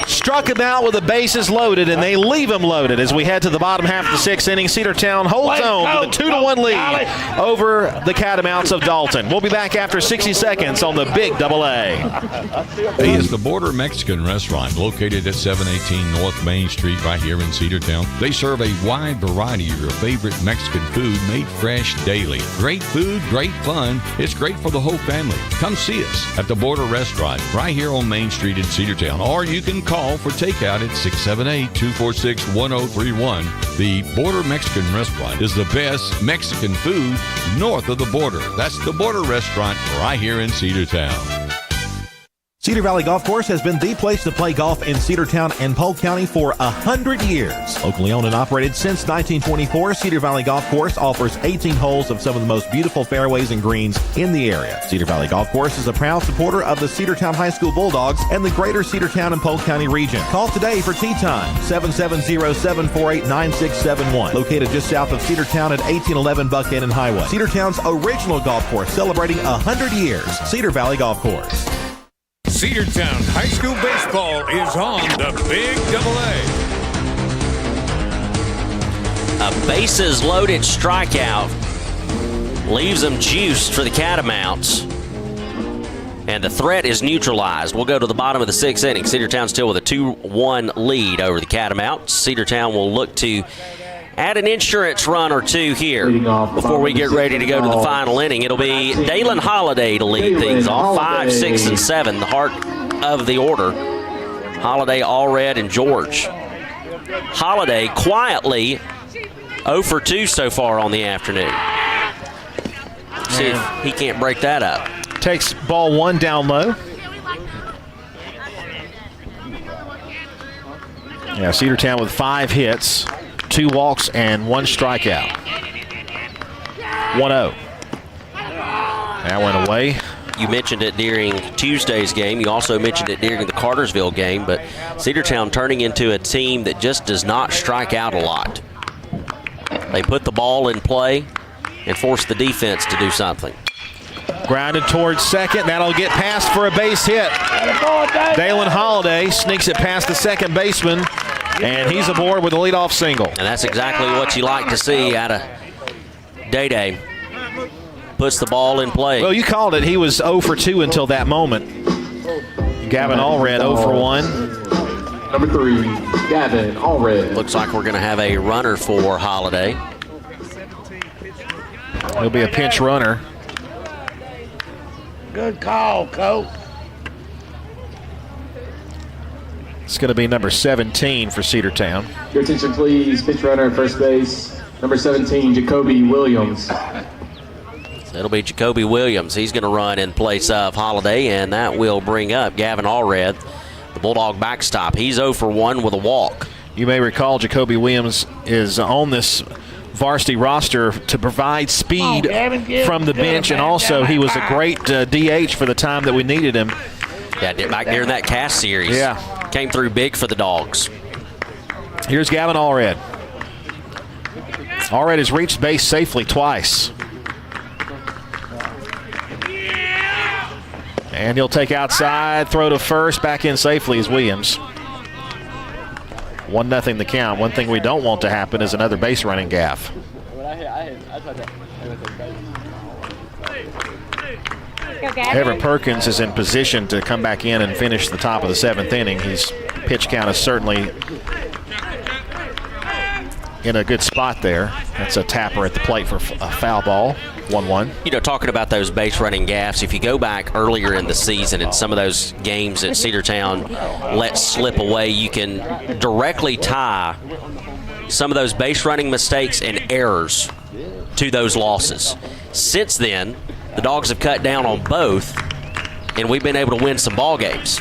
Struck him out with the bases loaded, and they leave him loaded as we head to the bottom half of the 6th inning. Cedartown holds on with a 2-1 lead over the Catamounts of Dalton. We'll be back after 60 seconds on the Big Double A. Hey, is the Border Mexican Restaurant located at 718 North Main Street right here in Cedartown. They serve a wide variety of your favorite Mexican food made fresh daily. Great food, great fun. It's great for the whole family. Come see us at the Border Restaurant right here on Main Street in Cedartown, or you can call for takeout at 678-246-1031. The Border Mexican Restaurant is the best Mexican food north of the border. That's the Border Restaurant right here in Cedartown. Cedar Valley Golf Course has been the place to play golf in Cedartown and Polk County for 100 years. Locally owned and operated since 1924, Cedar Valley Golf Course offers 18 holes of some of the most beautiful fairways and greens in the area. Cedar Valley Golf Course is a proud supporter of the Cedartown High School Bulldogs and the greater Cedartown and Polk County region. Call today for tee time, 770-748-9671. Located just south of Cedartown at 1811 Buckhannon Highway. Cedartown's original golf course celebrating 100 years. Cedar Valley Golf Course. Cedartown High School baseball is on the Big Double A. A bases loaded strikeout leaves them juiced for the Catamounts. And the threat is neutralized. We'll go to the bottom of the 6th inning. Cedartown still with a 2-1 lead over the Catamounts. Cedartown will look to add an insurance run or two here before we get ready to go to the final inning. It'll be Dalen Holiday to lead things off. 5, 6, and 7, the heart of the order. Holiday, Allred, and George. Holiday quietly 0 for 2 so far on the afternoon. See if he can't break that up. Takes ball 1 down low. Yeah, Cedartown with 5 hits. 2 walks and 1 strikeout. 1-0. That went away. You mentioned it during Tuesday's game. You also mentioned it during the Cartersville game, but Cedartown turning into a team that just does not strike out a lot. They put the ball in play and force the defense to do something. Grounded towards second. That'll get past for a base hit. Dalen Holiday sneaks it past the second baseman, and he's aboard with a leadoff single. And that's exactly what you like to see out of Day-Day. puts the ball in play. Well, you called it. He was 0 for 2 until that moment. Gavin Allred 0 for 1. Number 3, Gavin Allred. Looks like we're going to have a runner for Holiday. He'll be a pinch runner. Good call, Coach. It's going to be number 17 for Cedartown. Your attention, please. Pitch runner at first base, number 17, Jacoby Williams. So it'll be Jacoby Williams. He's going to run in place of Holiday, and that will bring up Gavin Allred, the Bulldog backstop. He's 0 for 1 with a walk. You may recall Jacoby Williams is on this varsity roster to provide speed from the bench, and also he was a great DH for the time that we needed him. Yeah, back there in that cast series. Yeah. Came through big for the Dogs. Here's Gavin Allred. Allred has reached base safely twice. And he'll take outside, throw to first, back in safely is Williams. 1-0 the count. One thing we don't want to happen is another base running gaffe. Everett Perkins is in position to come back in and finish the top of the 7th inning. His pitch count is certainly in a good spot there. That's a tapper at the plate for a foul ball. 1-1. You know, talking about those base running gaffes, if you go back earlier in the season and some of those games that Cedartown let slip away, you can directly tie some of those base running mistakes and errors to those losses. Since then, the Dogs have cut down on both, and we've been able to win some ball games.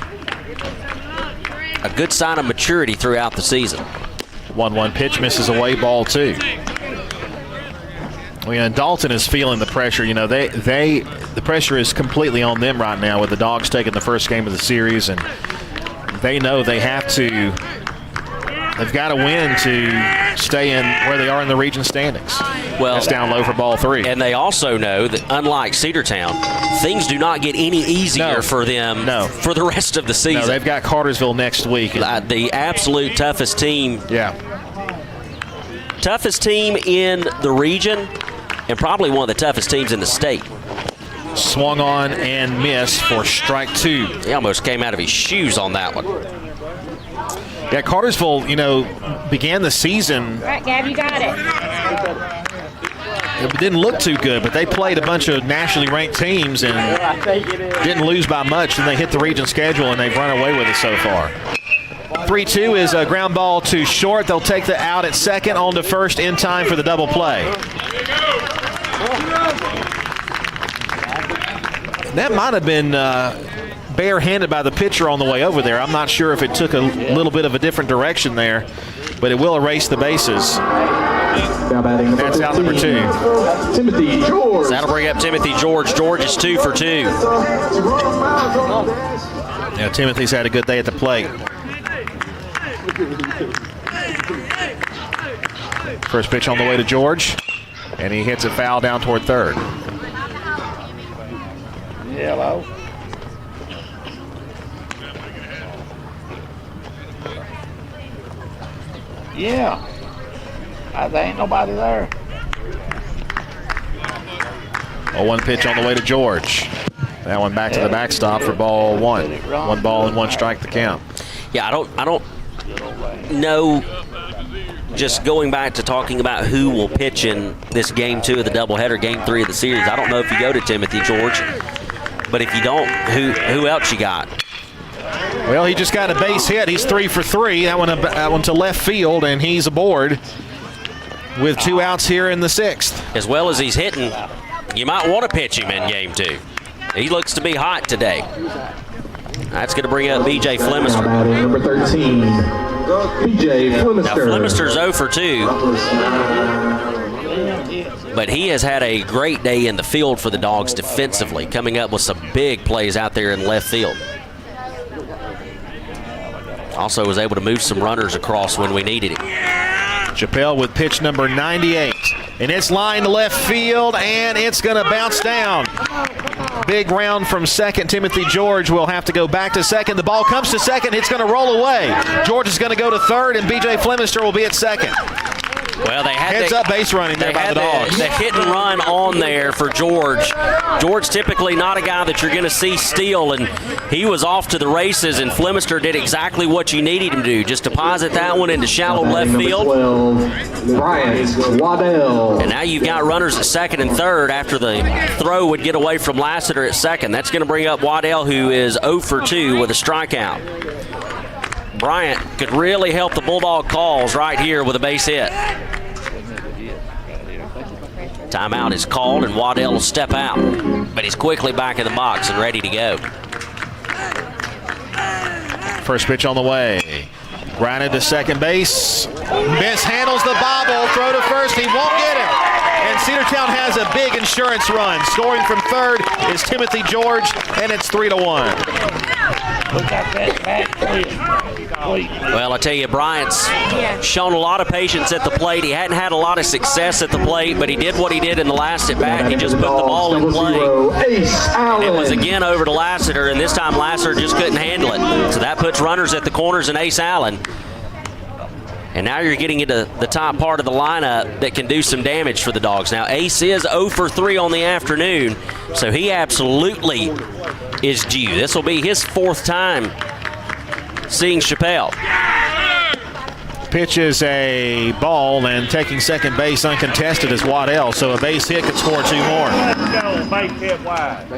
A good sign of maturity throughout the season. 1-1 pitch, misses away, ball 2. Well, and Dalton is feeling the pressure. You know, the pressure is completely on them right now with the Dogs taking the first game of the series, and they know they have to. They've got to win to stay in where they are in the region standings. Well, that's down low for ball 3. And they also know that unlike Cedartown, things do not get any easier for them for the rest of the season. No, they've got Cartersville next week. The absolute toughest team. Yeah. Toughest team in the region, and probably one of the toughest teams in the state. Swung on and missed for strike 2. He almost came out of his shoes on that one. Yeah, Cartersville, you know, began the season. All right, Gab, you got it. It didn't look too good, but they played a bunch of nationally ranked teams and didn't lose by much, and they hit the region schedule, and they've run away with it so far. 3-2 is a ground ball to short. They'll take the out at second, on to first in time for the double play. That might have been barehanded by the pitcher on the way over there. I'm not sure if it took a little bit of a different direction there, but it will erase the bases. That's out number 2. Timothy George. That'll bring up Timothy George. George is 2 for 2. Yeah, Timothy's had a good day at the plate. First pitch on the way to George, and he hits a foul down toward third. Yellow. Yeah. There ain't nobody there. 0-1 pitch on the way to George. That one back to the backstop for ball 1. 1 ball and 1 strike the count. Yeah, I don't know. Just going back to talking about who will pitch in this game 2 of the doubleheader, game 3 of the series. I don't know if you go to Timothy George, but if you don't, who else you got? Well, he just got a base hit. He's 3 for 3. That one to left field, and he's aboard with 2 outs here in the 6th. As well as he's hitting, you might want to pitch him in game 2. He looks to be hot today. That's going to bring up B.J. Flemister. Number 13, B.J. Flemister. Now, Flemister's 0 for 2. But he has had a great day in the field for the Dogs defensively, coming up with some big plays out there in left field. Also was able to move some runners across when we needed it. Chappelle with pitch number 98. And it's lined left field, and it's going to bounce down. Big round from second. Timothy George will have to go back to second. The ball comes to second. It's going to roll away. George is going to go to third, and B.J. Flemister will be at second. Well, they had heads-up base running there by the Dogs. The hit and run on there for George. George typically not a guy that you're going to see steal, and he was off to the races, and Flemister did exactly what you needed him to do, just deposit that one into shallow left field. 12, Bryant Waddell. And now you've got runners at second and third after the throw would get away from Lassiter at second. That's going to bring up Waddell, who is 0 for 2 with a strikeout. Bryant could really help the Bulldog cause right here with a base hit. Timeout is called, and Waddell will step out, but he's quickly back in the box and ready to go. First pitch on the way. Grounded to second base. Mishandles the bobble. Throw to first. He won't get it. And Cedartown has a big insurance run. Scoring from third is Timothy George, and it's 3-1. Well, I tell you, Bryant's shown a lot of patience at the plate. He hadn't had a lot of success at the plate, but he did what he did in the last at bat. He just put the ball in play. It was again over to Lassiter, and this time Lassiter just couldn't handle it. So that puts runners at the corners and Ace Allen. And now you're getting into the top part of the lineup that can do some damage for the Dogs. Now, Ace is 0 for 3 on the afternoon, so he absolutely is due. This will be his fourth time seeing Chappelle. Pitch is a ball, and taking second base uncontested is Waddell, so a base hit could score 2 more. Let's go, base hit wide.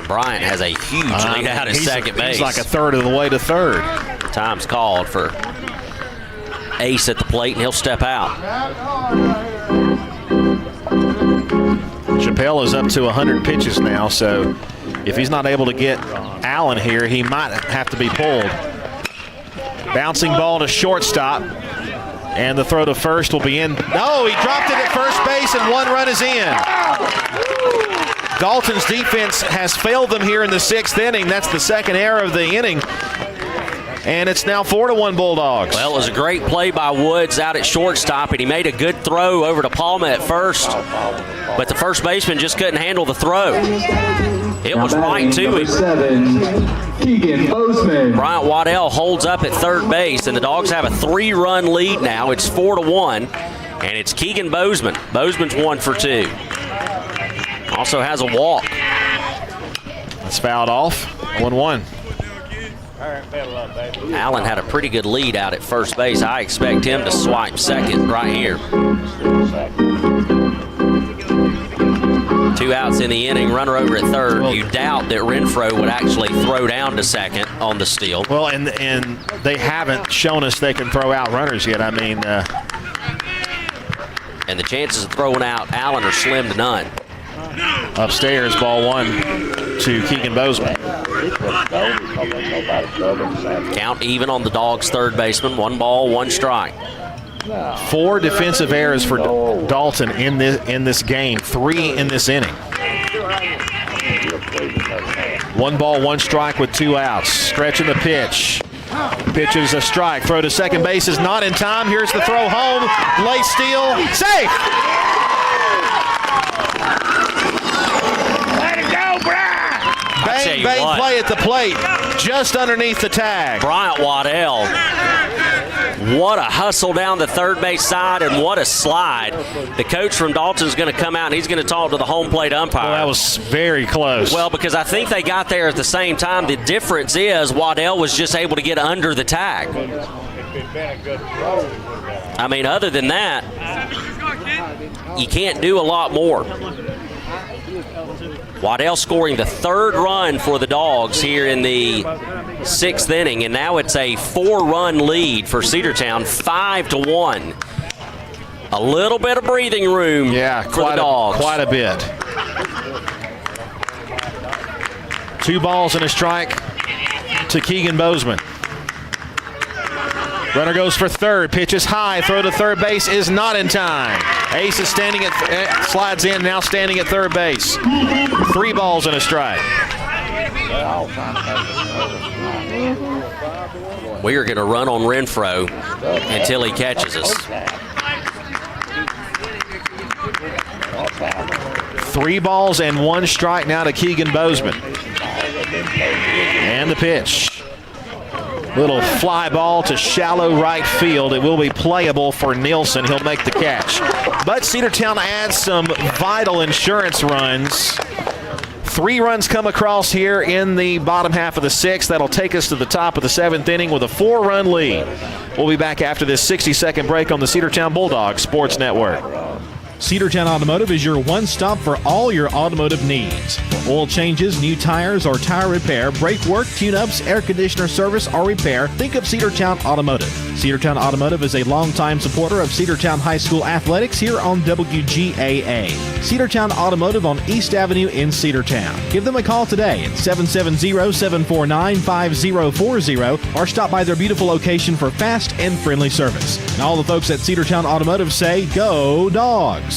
Bryant has a huge lead out at second base. He's like a third of the way to third. Time's called for Ace at the plate, and he'll step out. Chappelle is up to 100 pitches now, so if he's not able to get Allen here, he might have to be pulled. Bouncing ball to shortstop, and the throw to first will be in. No, he dropped it at first base, and 1 run is in. Dalton's defense has failed them here in the 6th inning. That's the second error of the inning. And it's now 4-1 Bulldogs. Well, it was a great play by Woods out at shortstop, and he made a good throw over to Palma at first, but the first baseman just couldn't handle the throw. It was right to him. 7, Keegan Bozeman. Bryant Waddell holds up at third base, and the Dogs have a 3-run lead now. It's 4-1, and it's Keegan Bozeman. Bozeman's 1 for 2. Also has a walk. That's fouled off. 1-1. Allen had a pretty good lead out at first base. I expect him to swipe second right here. 2 outs in the inning, runner over at third. You doubt that Renfro would actually throw down to second on the steal. Well, and they haven't shown us they can throw out runners yet. I mean, and the chances of throwing out Allen are slim to none. Upstairs, ball 1 to Keegan Bozeman. Count even on the Dogs' third baseman. 1 ball, 1 strike. 4 defensive errors for Dalton in this game. 3 in this inning. 1 ball, 1 strike with 2 outs. Stretching the pitch. Pitch is a strike. Throw to second base is not in time. Here's the throw home. Late steal. Safe! Bang, bang play at the plate, just underneath the tag. Bryant Waddell, what a hustle down the third base side, and what a slide. The coach from Dalton's going to come out, and he's going to talk to the home plate umpire. Well, that was very close. Well, because I think they got there at the same time. The difference is Waddell was just able to get under the tag. I mean, other than that, you can't do a lot more. Waddell scoring the 3rd run for the Dogs here in the 6th inning, and now it's a 4-run lead for Cedartown, 5-1. A little bit of breathing room for the Dogs. Quite a bit. 2 balls and a strike to Keegan Bozeman. Runner goes for third. Pitch is high. Throw to third base is not in time. Ace is standing slides in, now standing at third base. 3 balls and a strike. We are going to run on Renfro until he catches us. 3 balls and 1 strike now to Keegan Bozeman. And the pitch. Little fly ball to shallow right field. It will be playable for Nielsen. He'll make the catch. But Cedartown adds some vital insurance runs. 3 runs come across here in the bottom half of the 6th. That'll take us to the top of the 7th inning with a 4-run lead. We'll be back after this 60-second break on the Cedartown Bulldogs Sports Network. Cedartown Automotive is your one-stop for all your automotive needs. For oil changes, new tires, or tire repair, brake work, tune-ups, air conditioner service, or repair, think of Cedartown Automotive. Cedartown Automotive is a longtime supporter of Cedartown High School athletics here on WGAA. Cedartown Automotive on East Avenue in Cedartown. Give them a call today at 770-749-5040 or stop by their beautiful location for fast and friendly service. And all the folks at Cedartown Automotive say, go Dogs!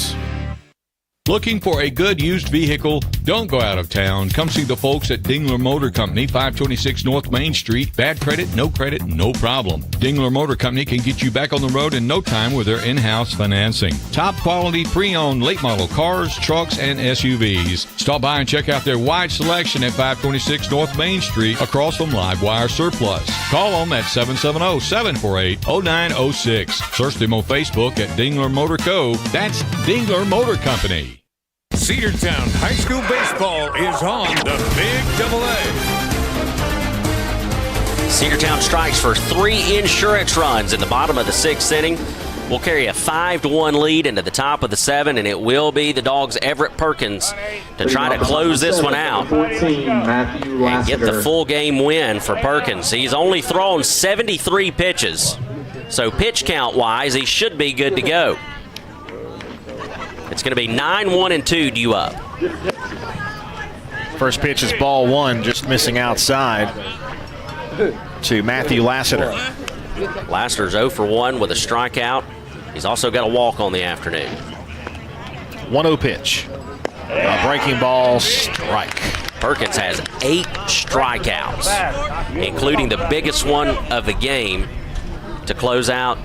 Looking for a good used vehicle? Don't go out of town. Come see the folks at Dingler Motor Company, 526 North Main Street. Bad credit, no problem. Dingler Motor Company can get you back on the road in no time with their in-house financing. Top quality pre-owned late model cars, trucks, and SUVs. Stop by and check out their wide selection at 526 North Main Street across from Livewire Surplus. Call them at 770-748-0906. Search them on Facebook at Dingler Motor Co. That's Dingler Motor Company. Cedartown High School baseball is on the Big AA. Cedartown strikes for 3 insurance runs in the bottom of the 6th inning. We'll carry a 5-1 lead into the top of the 7, and it will be the Dogs' Everett Perkins to try to close this one out and get the full game win for Perkins. He's only thrown 73 pitches, so pitch count-wise, he should be good to go. It's going to be 9-1-2 due up. First pitch is ball 1, just missing outside to Matthew Lassiter. Lassiter's 0 for 1 with a strikeout. He's also got a walk on the afternoon. 1-0 pitch. A breaking ball, strike. Perkins has 8 strikeouts, including the biggest one of the game to close out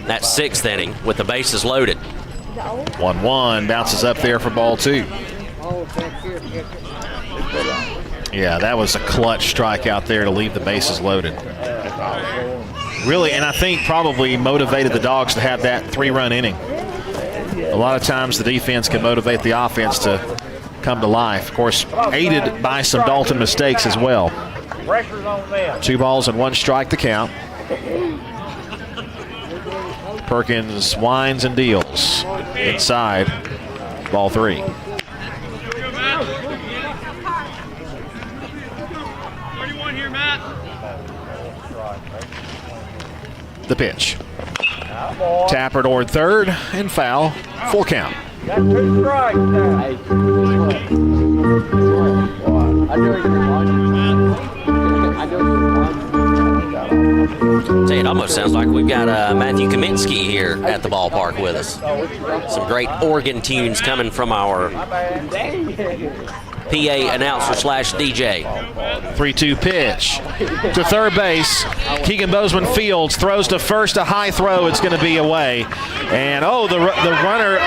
that 6th inning with the bases loaded. 1-1, bounces up there for ball 2. Yeah, that was a clutch strikeout there to leave the bases loaded. Really, and I think probably motivated the Dogs to have that 3-run inning. A lot of times the defense can motivate the offense to come to life. Of course, aided by some Dalton mistakes as well. 2 balls and 1 strike to count. Perkins winds and deals. Inside, ball 3. The pitch. Tapper toward third and foul. Full count. Got 2 strikes now. Hey, Tell you, it almost sounds like we've got Matthew Kaminsky here at the ballpark with us. Some great organ tunes coming from our PA announcer / DJ. 3-2 pitch to third base. Keegan Bozeman fields, throws to first, a high throw. It's going to be away. And the runner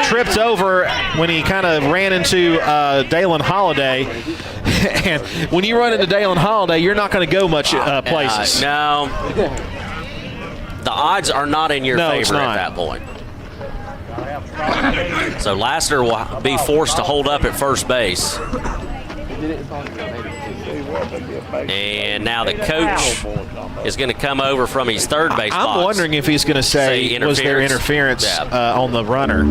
tripped over when he kind of ran into Dalen Holiday. And when you run into Dalen Holiday, you're not going to go much places. No. The odds are not in your favor at that point. So Lassiter will be forced to hold up at first base. And now the coach is going to come over from his third base box. I'm wondering if he's going to say was there interference on the runner.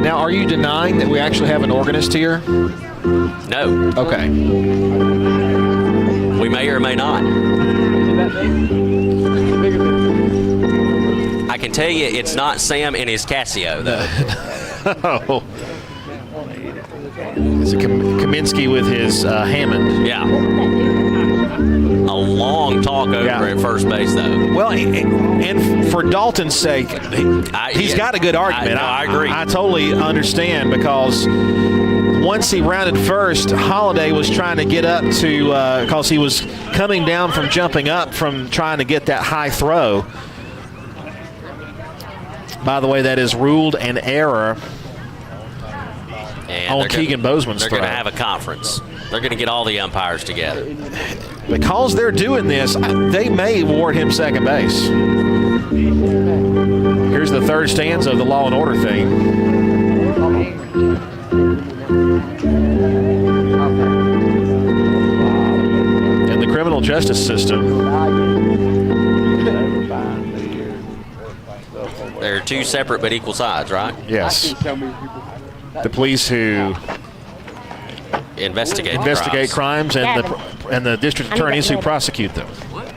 Now, are you denying that we actually have an organist here? No. Okay. We may or may not. I can tell you it's not Sam and his Casio, though. Oh. It's a Kaminsky with his Hammond. Yeah. A long talk over at first base, though. Well, and for Dalton's sake, he's got a good argument. I agree. I totally understand, because once he rounded first, Holiday was trying to get up to, because he was coming down from jumping up from trying to get that high throw. By the way, that is ruled an error And Keegan Bozeman's they're throw. going to have a conference. They're going to get all the umpires together. Because they're doing this, they may award him second base. Here's the third stanza of the Law and Order theme. In the criminal justice system, They're two separate but equal sides, right? yes, the police who investigate crimes and the district attorneys who prosecute them.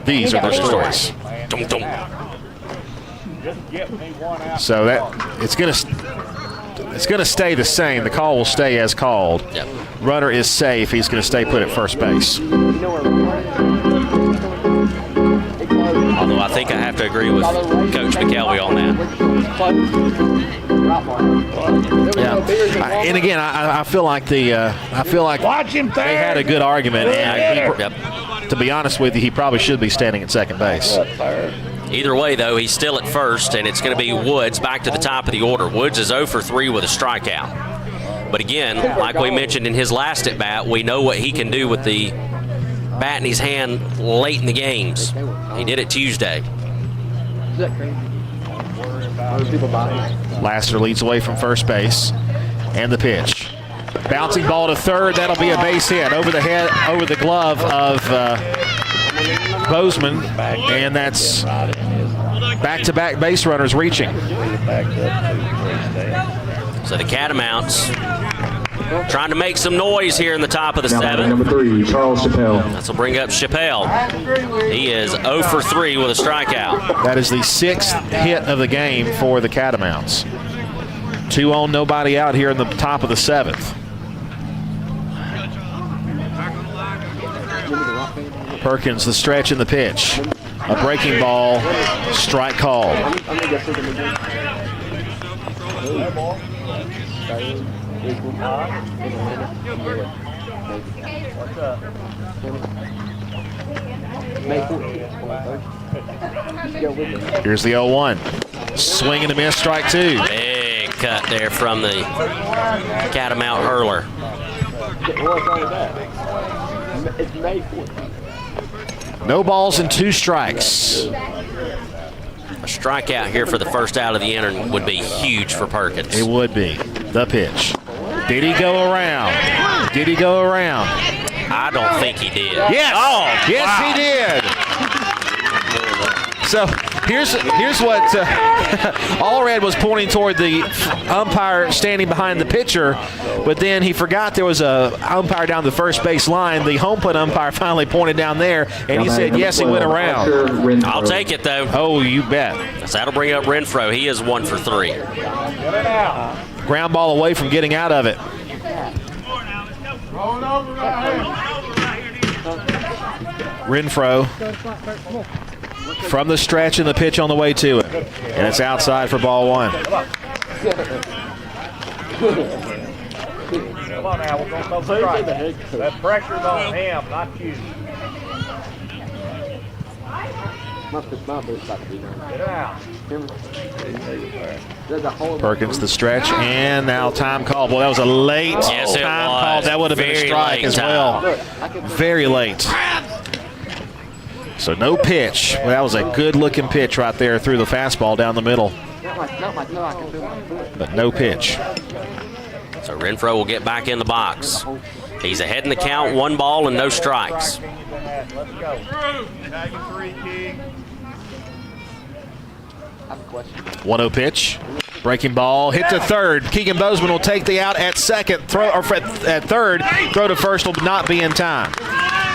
These are their stories. So that it's gonna stay the same. The call will stay as called. Yep. Runner is safe. He's going to stay put at first base. Although I think I have to agree with Coach McKelvey on that. Yeah, and again, I feel like they had a good argument. And to be honest with you, he probably should be standing at second base. Either way, though, he's still at first, and it's going to be Woods back to the top of the order. Woods is 0 for 3 with a strikeout. But again, like we mentioned in his last at-bat, we know what he can do with the bat in his hand late in the games. He did it Tuesday. Lassiter leads away from first base, and the pitch. Bouncing ball to third, that'll be a base hit over the head, over the glove of Bozeman, and that's back-to-back base runners reaching. So the Catamounts trying to make some noise here in the top of the seventh. Number 3, Charles Chappelle. This will bring up Chappelle. He is 0 for 3 with a strikeout. That is the 6th hit of the game for the Catamounts. 2 on, nobody out here in the top of the 7th. Perkins, the stretch and the pitch. A breaking ball, strike called. Here's the 0-1. Swing and a miss, strike 2. Big cut there from the Catamount hurler. No balls and 2 strikes. A strikeout here for the first out of the inning would be huge for Perkins. It would be. The pitch. Did he go around? Did he go around? I don't think he did. Yes. Oh, yes, wow. he did. So here's what Allred was pointing toward the umpire standing behind the pitcher, but then he forgot there was a umpire down the first base line. The home plate umpire finally pointed down there, and he said, yes, he went around. I'll take it, though. Oh, you bet. So that'll bring up Renfro. He is 1 for 3. Ground ball away from getting out of it. Renfro from the stretch and the pitch on the way to it. And it's outside for ball 1. Come on now, we're going to go strike. That pressure's on him, not you. Get out. Perkins the stretch, and now time called. Boy, that was a late time call. That would have been a strike as well. Very late. So no pitch. Well, that was a good-looking pitch right there through the fastball down the middle. But no pitch. So Renfro will get back in the box. He's ahead in the count, 1 ball and no strikes. Let's go. 1-0 pitch. Breaking ball, hit to third. Keegan Bozeman will take the out at second, at third. Throw to first will not be in time.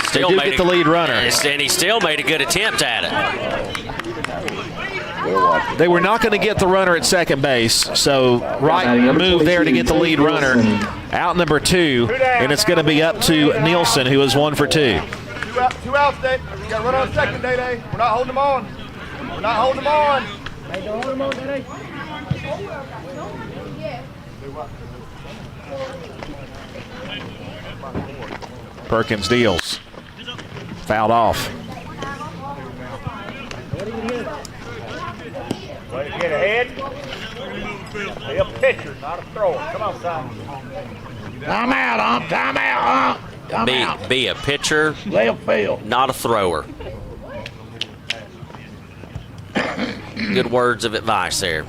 Still they do get the lead runner. And he still made a good attempt at it. They were not going to get the runner at second base, so right move there to get the lead runner. Out number 2, and it's going to be up to Nielsen, who is 1 for 2. 2 outs, Dave. We got to run on second, Day. We're not holding them on. We're not holding them on. Hey, don't hold them on, Day. Perkins deals. Fouled off. Way to get ahead. Be a pitcher, not a thrower. Come on, son. Time out, time out, time out. Be a pitcher, Left field. not a thrower. Good words of advice there.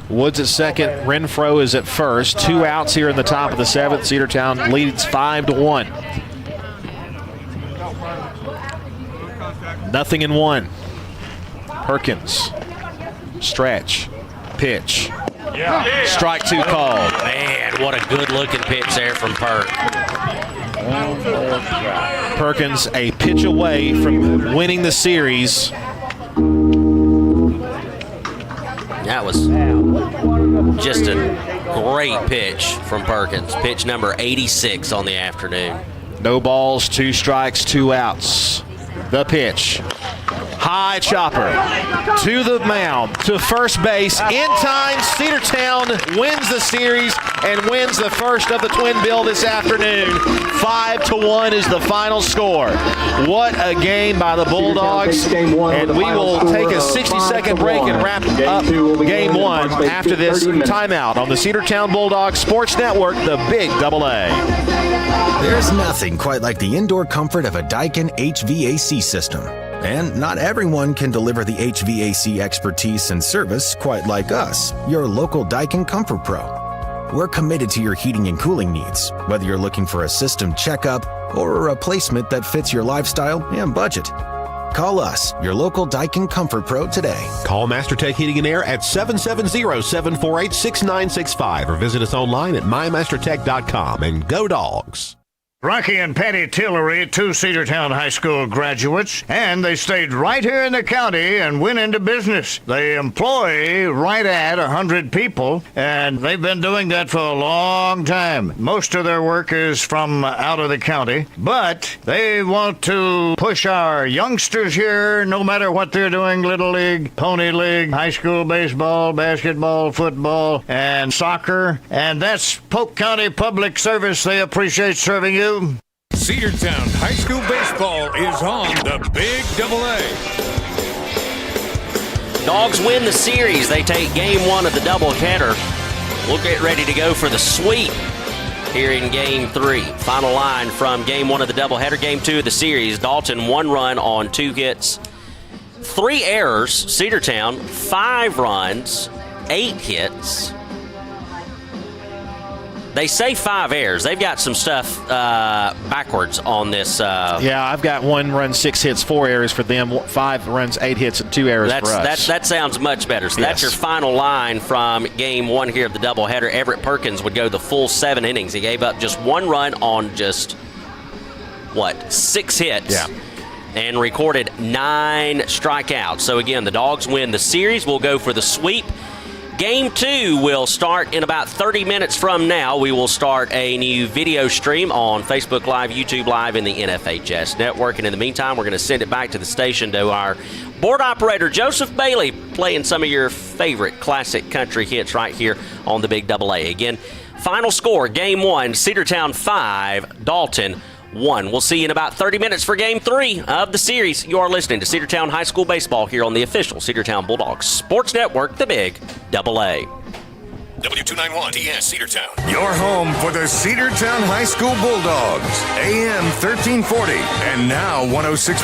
Woods at second. Renfro is at first. 2 outs here in the top of the 7th. Cedartown leads 5-1. 0-1. Perkins. Stretch. Pitch. Yeah. Strike 2 called. Man, what a good-looking pitch there from Perk. Perkins a pitch away from winning the series. That was just a great pitch from Perkins. Pitch number 86 on the afternoon. No balls, 2 strikes, 2 outs. The pitch. High chopper to the mound, to first base. In time, Cedartown wins the series and wins the first of the twin bill this afternoon. 5-1 is the final score. What a game by the Bulldogs. And we will take a 60-second break and wrap up game 1 after this timeout on the Cedartown Bulldogs Sports Network, the Big AA. There's nothing quite like the indoor comfort of a Daikin HVAC system. And not everyone can deliver the HVAC expertise and service quite like us, your local Daikin Comfort Pro. We're committed to your heating and cooling needs, whether you're looking for a system checkup or a replacement that fits your lifestyle and budget. Call us, your local Daikin Comfort Pro, today. Call MasterTech Heating and Air at 770-748-6965 or visit us online at mymastertech.com, and go Dogs. Rocky and Patty Tillery, 2 Cedartown High School graduates, and they stayed right here in the county and went into business. They employ right at 100 people, and they've been doing that for a long time. Most of their work is from out of the county, but they want to push our youngsters here, no matter what they're doing, Little League, Pony League, high school baseball, basketball, football, and soccer, and that's Polk County Public Service. They appreciate serving you. Cedartown High School Baseball is on the Big AA. Dogs win the series. They take game 1 of the doubleheader. We'll get ready to go for the sweep here in game 3. Final line from game 1 of the doubleheader. Game 2 of the series. Dalton 1 run on 2 hits, 3 errors. Cedartown 5 runs, 8 hits. They say 5 errors. They've got some stuff backwards on this. Yeah, I've got 1 run, 6 hits, 4 errors for them, 5 runs, 8 hits, and 2 errors for us. That sounds much better. So that's your final line from game 1 here of the doubleheader. Everett Perkins would go the full 7 innings. He gave up just 1 run on just, 6 hits. Yeah. And recorded 9 strikeouts. So again, the Dogs win the series. We'll go for the sweep. Game 2 will start in about 30 minutes from now. We will start a new video stream on Facebook Live, YouTube Live, and the NFHS Network. And in the meantime, we're going to send it back to the station to our board operator, Joseph Bailey, playing some of your favorite classic country hits right here on the Big AA. Again, final score, Game 1, Cedartown 5, Dalton 1. We'll see you in about 30 minutes for Game 3 of the series. You are listening to Cedartown High School Baseball here on the official Cedartown Bulldogs Sports Network, the Big AA. W291 TS Cedartown. Your home for the Cedartown High School Bulldogs. AM 1340 and now 106.